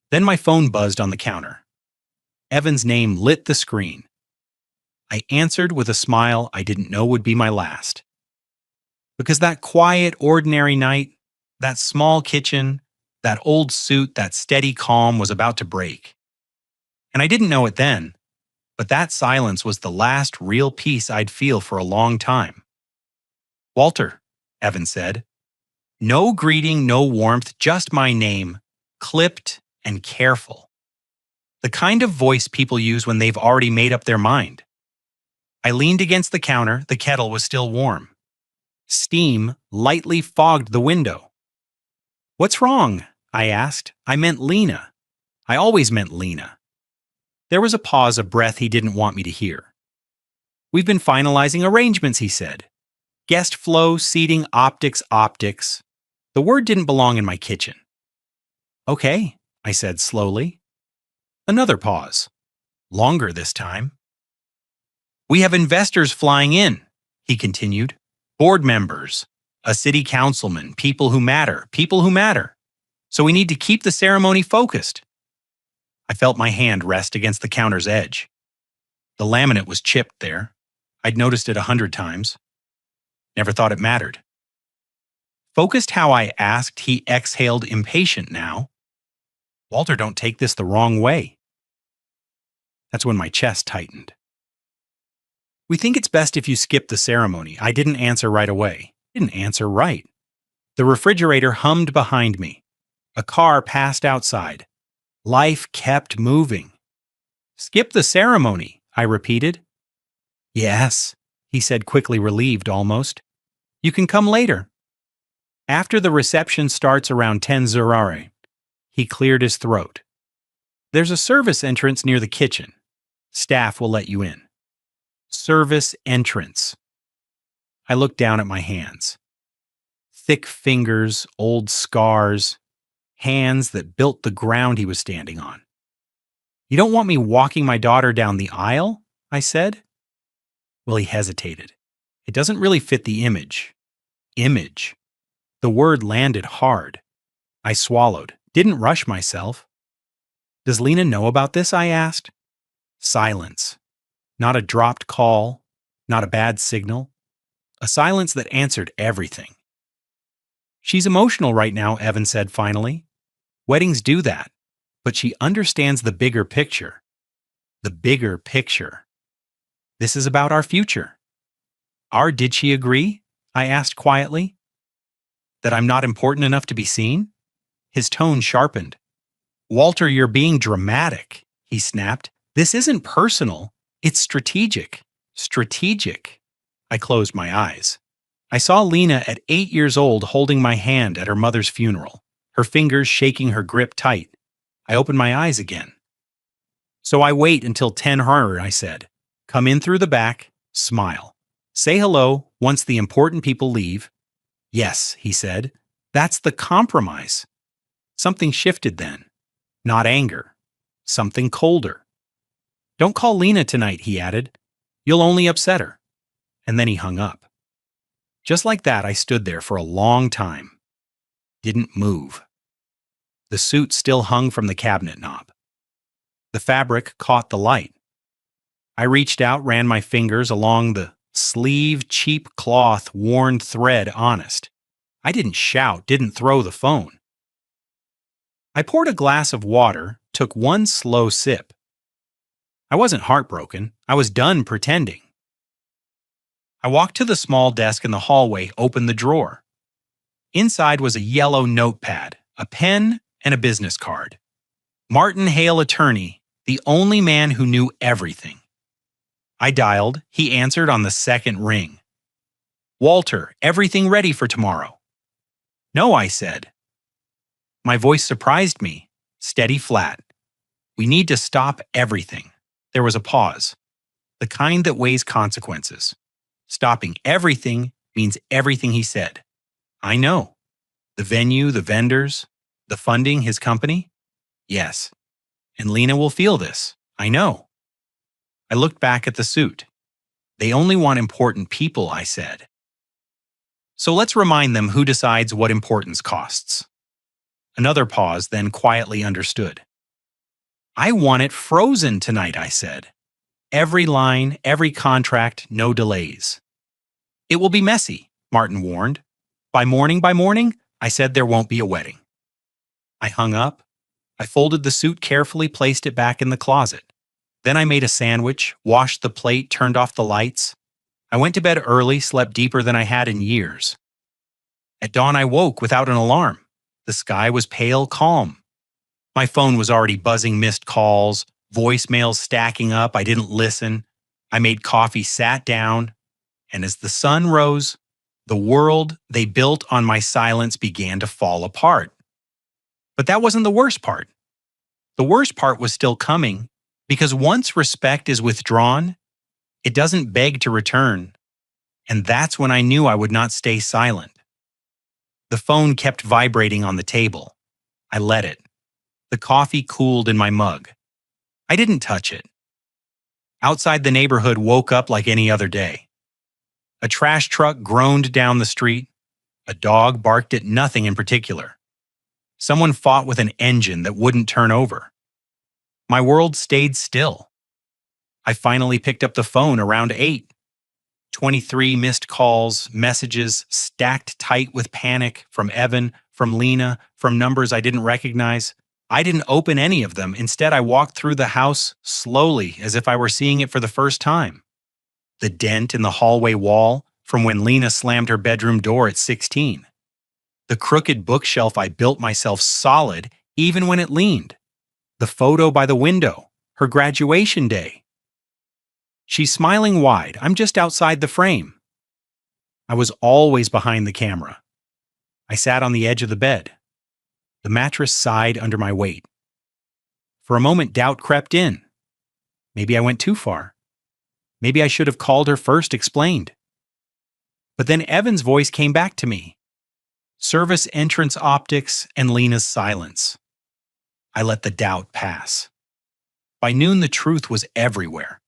Then my phone buzzed on the counter. Evan's name lit the screen. I answered with a smile I didn't know would be my last. Because that quiet, ordinary night, that small kitchen, that old suit, that steady calm was about to break. And I didn't know it then, but that silence was the last real peace I'd feel for a long time. "Walter," Evan said. No greeting, no warmth, just my name, clipped and careful. The kind of voice people use when they've already made up their mind. I leaned against the counter, the kettle was still warm. Steam lightly fogged the window. "What's wrong?" I asked. I meant Lena. I always meant Lena. There was a pause, a breath he didn't want me to hear. "We've been finalizing arrangements," he said. "Guest flow, seating, optics. The word didn't belong in my kitchen." "Okay," I said slowly. Another pause. Longer this time. "We have investors flying in," he continued. "Board members, a city councilman, people who matter. So we need to keep the ceremony focused." I felt my hand rest against the counter's edge. The laminate was chipped there. I'd noticed it 100 times. Never thought it mattered. Focused how I asked, he exhaled, impatient now. "Walter, don't take this the wrong way." That's when my chest tightened. "We think it's best if you skip the ceremony." I didn't answer right away. Didn't answer right. The refrigerator hummed behind me. A car passed outside. Life kept moving. "Skip the ceremony," I repeated. "Yes," he said quickly, relieved almost. "You can come later." "After the reception starts around 10 Zurare. He cleared his throat. "There's a service entrance near the kitchen. Staff will let you in." Service entrance. I looked down at my hands. Thick fingers, old scars, hands that built the ground he was standing on. "You don't want me walking my daughter down the aisle?" I said. Well, he hesitated. "It doesn't really fit the image." Image. The word landed hard. I swallowed. Didn't rush myself. "Does Lena know about this?" I asked. Silence. Not a dropped call, not a bad signal. A silence that answered everything. "She's emotional right now," Evan said finally. "Weddings do that, but she understands the bigger picture." The bigger picture. This is about our future. Did she agree?" I asked quietly. "That I'm not important enough to be seen?" His tone sharpened. "Walter, you're being dramatic," he snapped. "This isn't personal. It's strategic." Strategic. I closed my eyes. I saw Lena at 8 years old holding my hand at her mother's funeral, her fingers shaking her grip tight. I opened my eyes again. So I wait until 10 I said. Come in through the back, smile. Say hello once the important people leave. Yes, he said. That's the compromise. Something shifted then. Not anger. Something colder. Don't call Lena tonight, he added. You'll only upset her. And then he hung up. Just like that, I stood there for a long time. Didn't move. The suit still hung from the cabinet knob. The fabric caught the light. I reached out, ran my fingers along the sleeve, cheap cloth, worn thread honest. I didn't shout, didn't throw the phone. I poured a glass of water, took one slow sip. I wasn't heartbroken. I was done pretending. I walked to the small desk in the hallway, opened the drawer. Inside was a yellow notepad, a pen, and a business card. Martin Hale, attorney, the only man who knew everything. I dialed. He answered on the second ring. Walter, everything ready for tomorrow? No, I said. My voice surprised me, steady flat. We need to stop everything. There was a pause, the kind that weighs consequences. Stopping everything means everything he said. I know. The venue, the vendors, the funding, his company? Yes. And Lena will feel this. I know. I looked back at the suit. They only want important people, I said. So let's remind them who decides what importance costs. Another pause, then quietly understood. I want it frozen tonight, I said. Every line, every contract, no delays. It will be messy, Martin warned. By morning, I said there won't be a wedding. I hung up. I folded the suit carefully, placed it back in the closet. Then I made a sandwich, washed the plate, turned off the lights. I went to bed early, slept deeper than I had in years. At dawn, I woke without an alarm. The sky was pale calm. My phone was already buzzing missed calls, voicemails stacking up. I didn't listen. I made coffee, sat down, and as the sun rose, the world they built on my silence began to fall apart. But that wasn't the worst part. The worst part was still coming, because once respect is withdrawn, it doesn't beg to return. And that's when I knew I would not stay silent. The phone kept vibrating on the table. I let it. The coffee cooled in my mug. I didn't touch it. Outside, the neighborhood woke up like any other day. A trash truck groaned down the street. A dog barked at nothing in particular. Someone fought with an engine that wouldn't turn over. My world stayed still. I finally picked up the phone around 8. 23 missed calls, messages stacked tight with panic from Evan, from Lena, from numbers I didn't recognize. I didn't open any of them. Instead, I walked through the house slowly, as if I were seeing it for the first time. The dent in the hallway wall from when Lena slammed her bedroom door at 16. The crooked bookshelf I built myself solid even when it leaned. The photo by the window, her graduation day. She's smiling wide. I'm just outside the frame. I was always behind the camera. I sat on the edge of the bed. The mattress sighed under my weight. For a moment, doubt crept in. Maybe I went too far. Maybe I should have called her first, explained. But then Evan's voice came back to me. Service entrance optics and Lena's silence. I let the doubt pass. By noon, the truth was everywhere.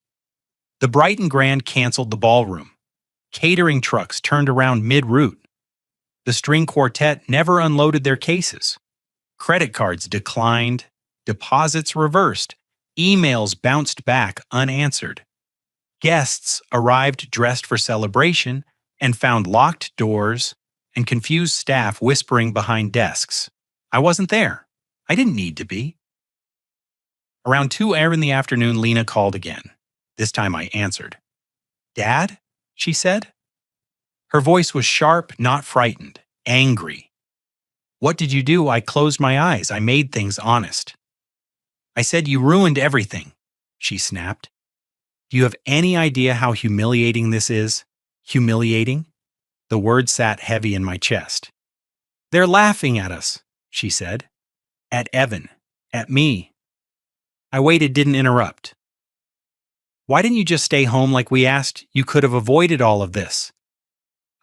The Brighton Grand canceled the ballroom. Catering trucks turned around mid-route. The string quartet never unloaded their cases. Credit cards declined, deposits reversed, emails bounced back unanswered. Guests arrived dressed for celebration and found locked doors and confused staff whispering behind desks. I wasn't there. I didn't need to be. Around 2 in the afternoon, Lena called again. This time I answered. "Dad?" she said. Her voice was sharp, not frightened, angry. "What did you do?" I closed my eyes. I made things honest. "I said you ruined everything," she snapped. "Do you have any idea how humiliating this is? Humiliating? The word sat heavy in my chest. "They're laughing at us," she said. "At Evan. At me." I waited, didn't interrupt. "Why didn't you just stay home like we asked? You could have avoided all of this."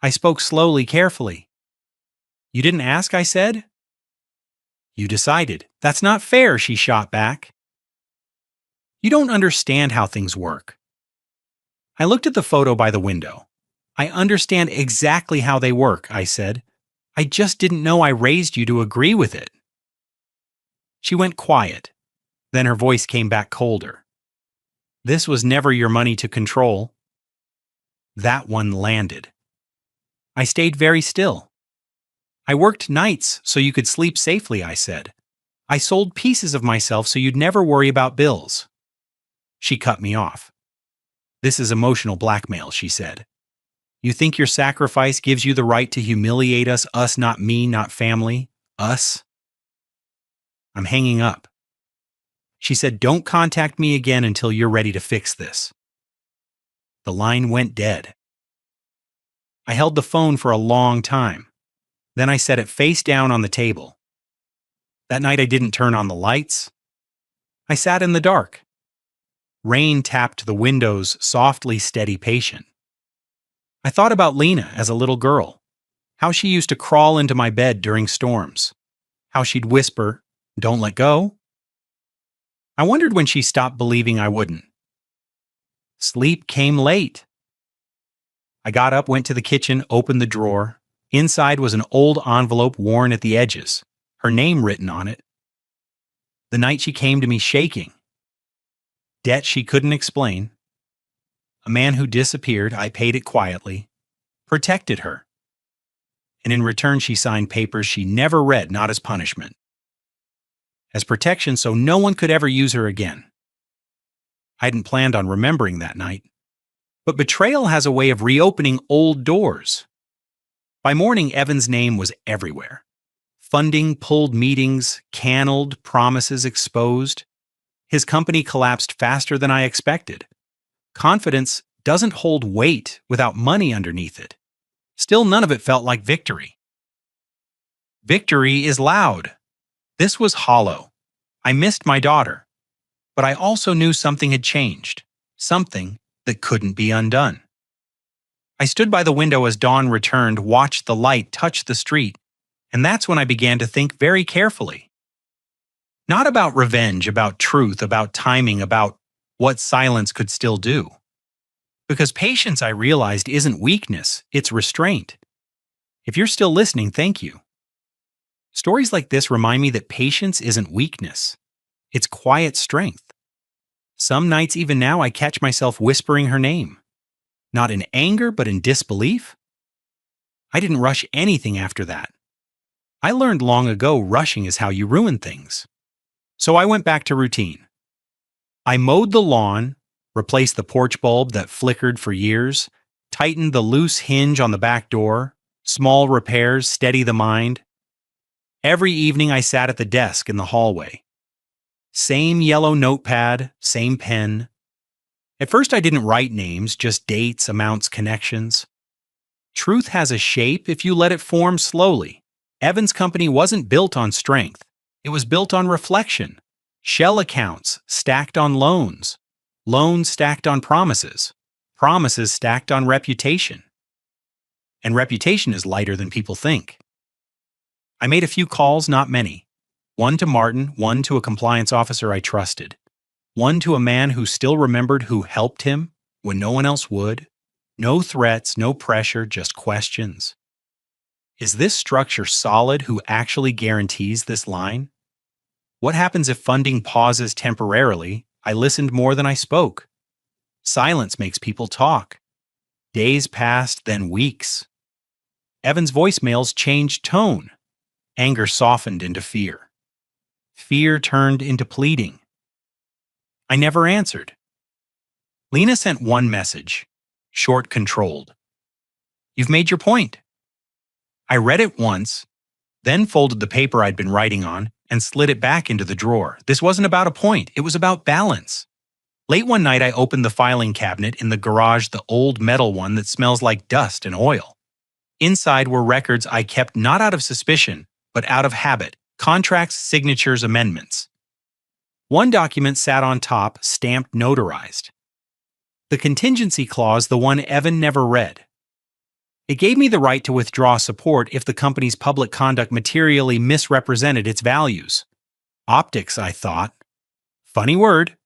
I spoke slowly, carefully. "You didn't ask," I said. "You decided. That's not fair," she shot back. "You don't understand how things work." I looked at the photo by the window. "I understand exactly how they work," I said. "I just didn't know I raised you to agree with it." She went quiet. Then her voice came back colder. "This was never your money to control." That one landed. I stayed very still. "I worked nights so you could sleep safely," I said. "I sold pieces of myself so you'd never worry about bills." She cut me off. "This is emotional blackmail," she said. "You think your sacrifice gives you the right to humiliate us, not me, not family, us?" I'm hanging up. She said, "Don't contact me again until you're ready to fix this." The line went dead. I held the phone for a long time. Then I set it face down on the table. That night I didn't turn on the lights. I sat in the dark. Rain tapped the windows, softly, steady, patient. I thought about Lena as a little girl, how she used to crawl into my bed during storms, how she'd whisper, "Don't let go." I wondered when she stopped believing I wouldn't. Sleep came late. I got up, went to the kitchen, opened the drawer. Inside was an old envelope worn at the edges, her name written on it. The night she came to me shaking. Debt she couldn't explain. A man who disappeared, I paid it quietly, protected her. And in return she signed papers she never read, not as punishment. As protection so no one could ever use her again. I hadn't planned on remembering that night. But betrayal has a way of reopening old doors. By morning, Evan's name was everywhere. Funding pulled, meetings canned, promises exposed. His company collapsed faster than I expected. Confidence doesn't hold weight without money underneath it. Still, none of it felt like victory. Victory is loud. This was hollow. I missed my daughter. But I also knew something had changed. Something that couldn't be undone. I stood by the window as dawn returned, watched the light touch the street, and that's when I began to think very carefully. Not about revenge, about truth, about timing, about what silence could still do. Because patience, I realized, isn't weakness, it's restraint. If you're still listening, thank you. Stories like this remind me that patience isn't weakness. It's quiet strength. Some nights, even now, I catch myself whispering her name. Not in anger, but in disbelief. I didn't rush anything after that. I learned long ago rushing is how you ruin things. So I went back to routine. I mowed the lawn, replaced the porch bulb that flickered for years, tightened the loose hinge on the back door, small repairs steady the mind. Every evening I sat at the desk in the hallway. Same yellow notepad, same pen. At first I didn't write names, just dates, amounts, connections. Truth has a shape if you let it form slowly. Evan's company wasn't built on strength. It was built on reflection. Shell accounts stacked on loans. Loans stacked on promises. Promises stacked on reputation. And reputation is lighter than people think. I made a few calls, not many. One to Martin, one to a compliance officer I trusted. One to a man who still remembered who helped him when no one else would. No threats, no pressure, just questions. Is this structure solid? Who actually guarantees this line? What happens if funding pauses temporarily? I listened more than I spoke. Silence makes people talk. Days passed, then weeks. Evan's voicemails changed tone. Anger softened into fear. Fear turned into pleading. I never answered. Lena sent one message, short, controlled. "You've made your point." I read it once, then folded the paper I'd been writing on and slid it back into the drawer. This wasn't about a point, it was about balance. Late one night I opened the filing cabinet in the garage, the old metal one that smells like dust and oil. Inside were records I kept not out of suspicion, but out of habit: contracts, signatures, amendments. One document sat on top, stamped notarized. The contingency clause, the one Evan never read. It gave me the right to withdraw support if the company's public conduct materially misrepresented its values. Optics, I thought. Funny word.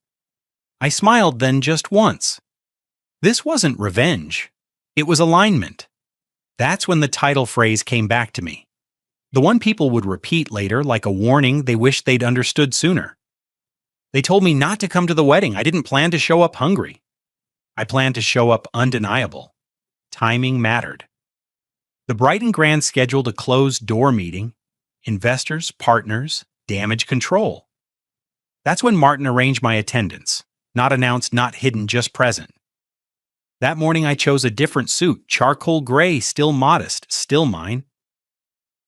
I smiled then just once. This wasn't revenge. It was alignment. That's when the title phrase came back to me. The one people would repeat later like a warning they wished they'd understood sooner. They told me not to come to the wedding. I didn't plan to show up hungry. I planned to show up undeniable. Timing mattered. The bright and grand scheduled a closed-door meeting. Investors, partners, damage control. That's when Martin arranged my attendance. Not announced, not hidden, just present. That morning I chose a different suit, charcoal gray, still modest, still mine.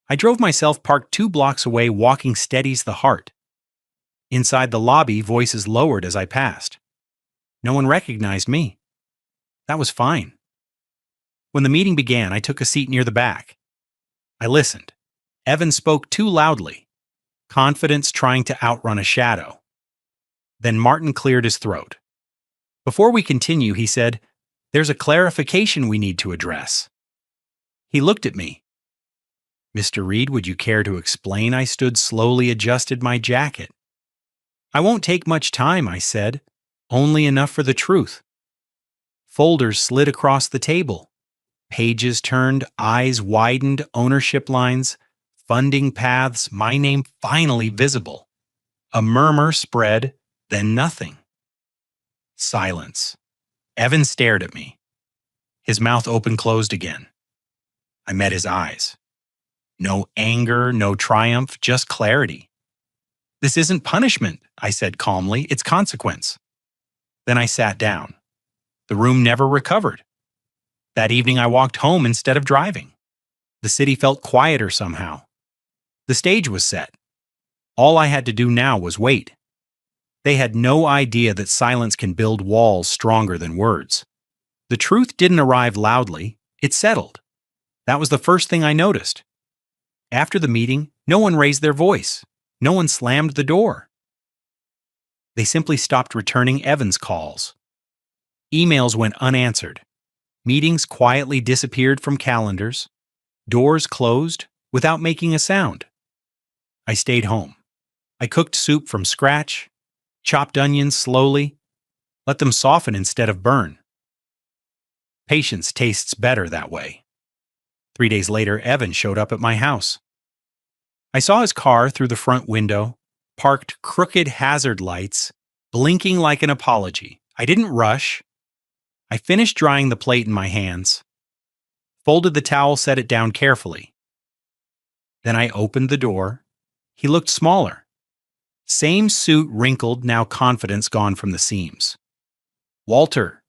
I drove myself parked 2 blocks away, walking steadies the heart. Inside the lobby, voices lowered as I passed. No one recognized me. That was fine. When the meeting began, I took a seat near the back. I listened. Evan spoke too loudly. Confidence trying to outrun a shadow. Then Martin cleared his throat. Before we continue, he said, "There's a clarification we need to address." He looked at me. "Mr. Reed, would you care to explain?" I stood, slowly adjusted my jacket. "I won't take much time," I said. "Only enough for the truth." Folders slid across the table. Pages turned, eyes widened, ownership lines, funding paths, my name finally visible. A murmur spread, then nothing. Silence. Evan stared at me. His mouth open-closed again. I met his eyes. No anger, no triumph, just clarity. "This isn't punishment," I said calmly. "It's consequence." Then I sat down. The room never recovered. That evening I walked home instead of driving. The city felt quieter somehow. The stage was set. All I had to do now was wait. They had no idea that silence can build walls stronger than words. The truth didn't arrive loudly. It settled. That was the first thing I noticed. After the meeting, no one raised their voice. No one slammed the door. They simply stopped returning Evan's calls. Emails went unanswered. Meetings quietly disappeared from calendars. Doors closed without making a sound. I stayed home. I cooked soup from scratch, chopped onions slowly, let them soften instead of burn. Patience tastes better that way. 3 days later, Evan showed up at my house. I saw his car through the front window, parked crooked hazard lights, blinking like an apology. I didn't rush. I finished drying the plate in my hands, folded the towel, set it down carefully. Then I opened the door. He looked smaller. Same suit wrinkled, now confidence gone from the seams. "Walter,"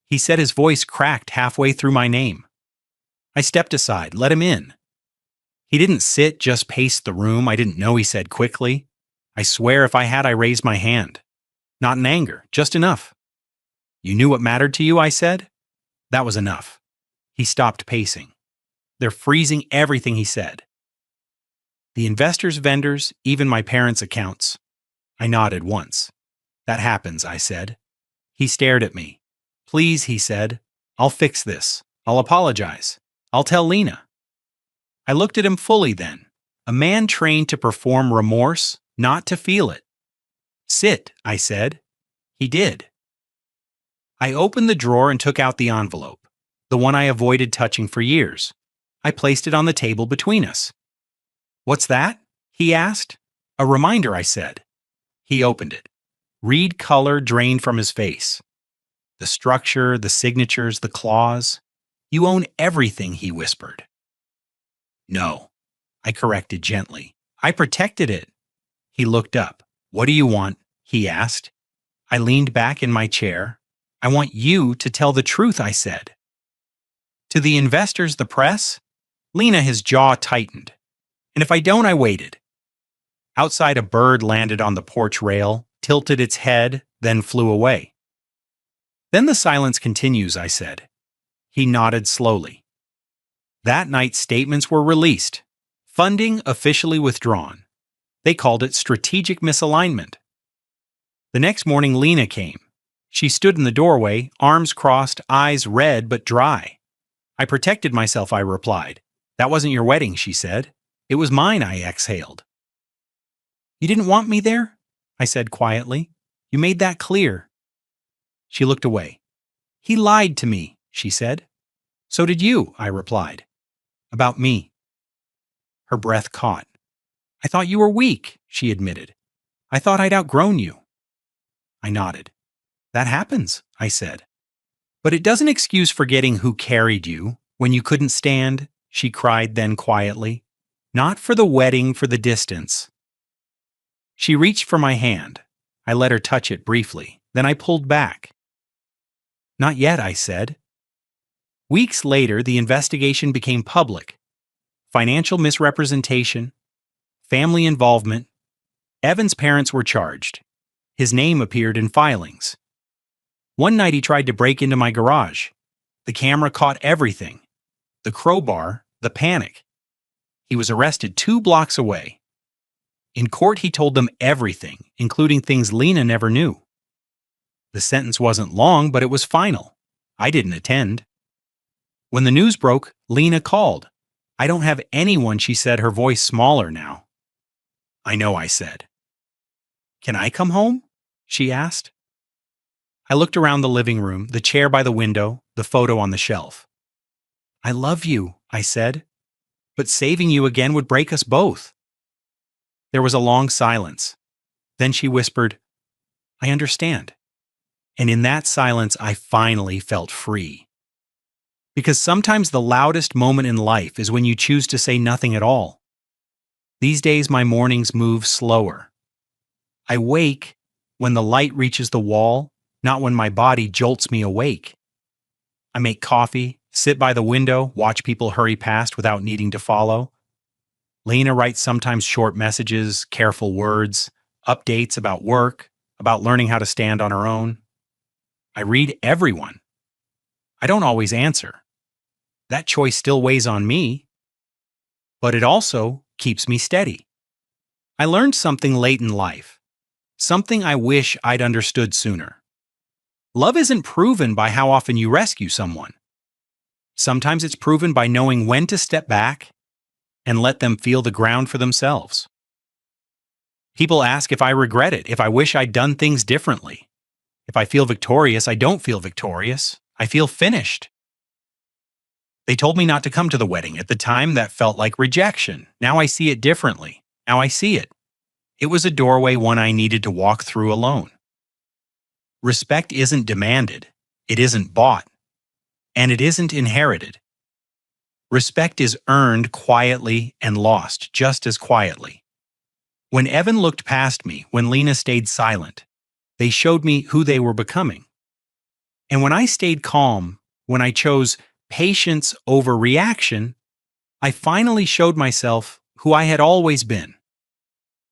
he said, his voice cracked halfway through my name. I stepped aside, let him in. He didn't sit, just paced the room. I didn't know, he said quickly. I swear if I had, I raised my hand. Not in anger, just enough. "You knew what mattered to you," I said. That was enough. He stopped pacing. "They're freezing everything," he said. "The investors, vendors, even my parents' accounts." I nodded once. "That happens," I said. He stared at me. "Please," he said. "I'll fix this. I'll apologize. I'll tell Lena." I looked at him fully then. A man trained to perform remorse, not to feel it. "Sit," I said. He did. I opened the drawer and took out the envelope, the one I avoided touching for years. I placed it on the table between us. "What's that?" he asked. "A reminder," I said. He opened it. Reed color drained from his face. "The structure, the signatures, the clause. You own everything," he whispered. "No," I corrected gently. "I protected it." He looked up. "What do you want?" he asked. I leaned back in my chair. "I want you to tell the truth," I said. "To the investors, the press?" Lena, his jaw tightened. "And if I don't," I waited. Outside, a bird landed on the porch rail, tilted its head, then flew away. "Then the silence continues," I said. He nodded slowly. That night, statements were released. Funding officially withdrawn. They called it strategic misalignment. The next morning, Lena came. She stood in the doorway, arms crossed, eyes red but dry. I protected myself, I replied. That wasn't your wedding, she said. It was mine, I exhaled. You didn't want me there? I said quietly. You made that clear. She looked away. He lied to me, she said. So did you, I replied. About me. Her breath caught. I thought you were weak, she admitted. I thought I'd outgrown you. I nodded. That happens, I said. But it doesn't excuse forgetting who carried you when you couldn't stand, she cried then quietly. Not for the wedding, for the distance. She reached for my hand. I let her touch it briefly. Then I pulled back. Not yet, I said. Weeks later, the investigation became public. Financial misrepresentation, family involvement. Evan's parents were charged. His name appeared in filings. One night he tried to break into my garage. The camera caught everything. The crowbar, the panic. He was arrested 2 blocks away. In court, he told them everything, including things Lena never knew. The sentence wasn't long, but it was final. I didn't attend. When the news broke, Lena called. I don't have anyone, she said, her voice smaller now. I know, I said. Can I come home? She asked. I looked around the living room, the chair by the window, the photo on the shelf. I love you, I said, but saving you again would break us both. There was a long silence. Then she whispered, I understand. And in that silence, I finally felt free. Because sometimes the loudest moment in life is when you choose to say nothing at all. These days, my mornings move slower. I wake when the light reaches the wall, not when my body jolts me awake. I make coffee, sit by the window, watch people hurry past without needing to follow. Lena writes sometimes short messages, careful words, updates about work, about learning how to stand on her own. I read everyone. I don't always answer. That choice still weighs on me, but it also keeps me steady. I learned something late in life, something I wish I'd understood sooner. Love isn't proven by how often you rescue someone. Sometimes it's proven by knowing when to step back and let them feel the ground for themselves. People ask if I regret it, if I wish I'd done things differently. If I feel victorious, I don't feel victorious. I feel finished. They told me not to come to the wedding. At the time, that felt like rejection. Now I see it differently. Now I see it. It was a doorway, one I needed to walk through alone. Respect isn't demanded. It isn't bought. And it isn't inherited. Respect is earned quietly and lost just as quietly. When Evan looked past me, when Lena stayed silent, they showed me who they were becoming. And when I stayed calm, when I chose patience over reaction, I finally showed myself who I had always been.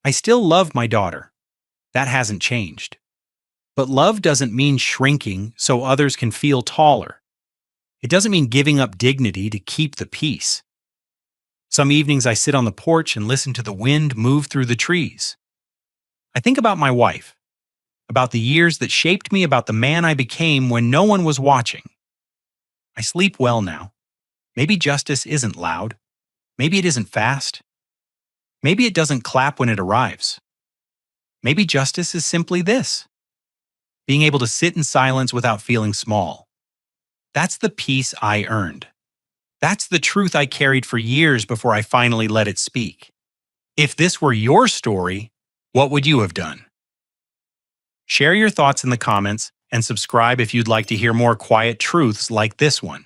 I still love my daughter. That hasn't changed. But love doesn't mean shrinking so others can feel taller. It doesn't mean giving up dignity to keep the peace. Some evenings I sit on the porch and listen to the wind move through the trees. I think about my wife, about the years that shaped me, about the man I became when no one was watching. I sleep well now. Maybe justice isn't loud. Maybe it isn't fast. Maybe it doesn't clap when it arrives. Maybe justice is simply this: being able to sit in silence without feeling small. That's the peace I earned. That's the truth I carried for years before I finally let it speak. If this were your story, what would you have done? Share your thoughts in the comments and subscribe if you'd like to hear more quiet truths like this one.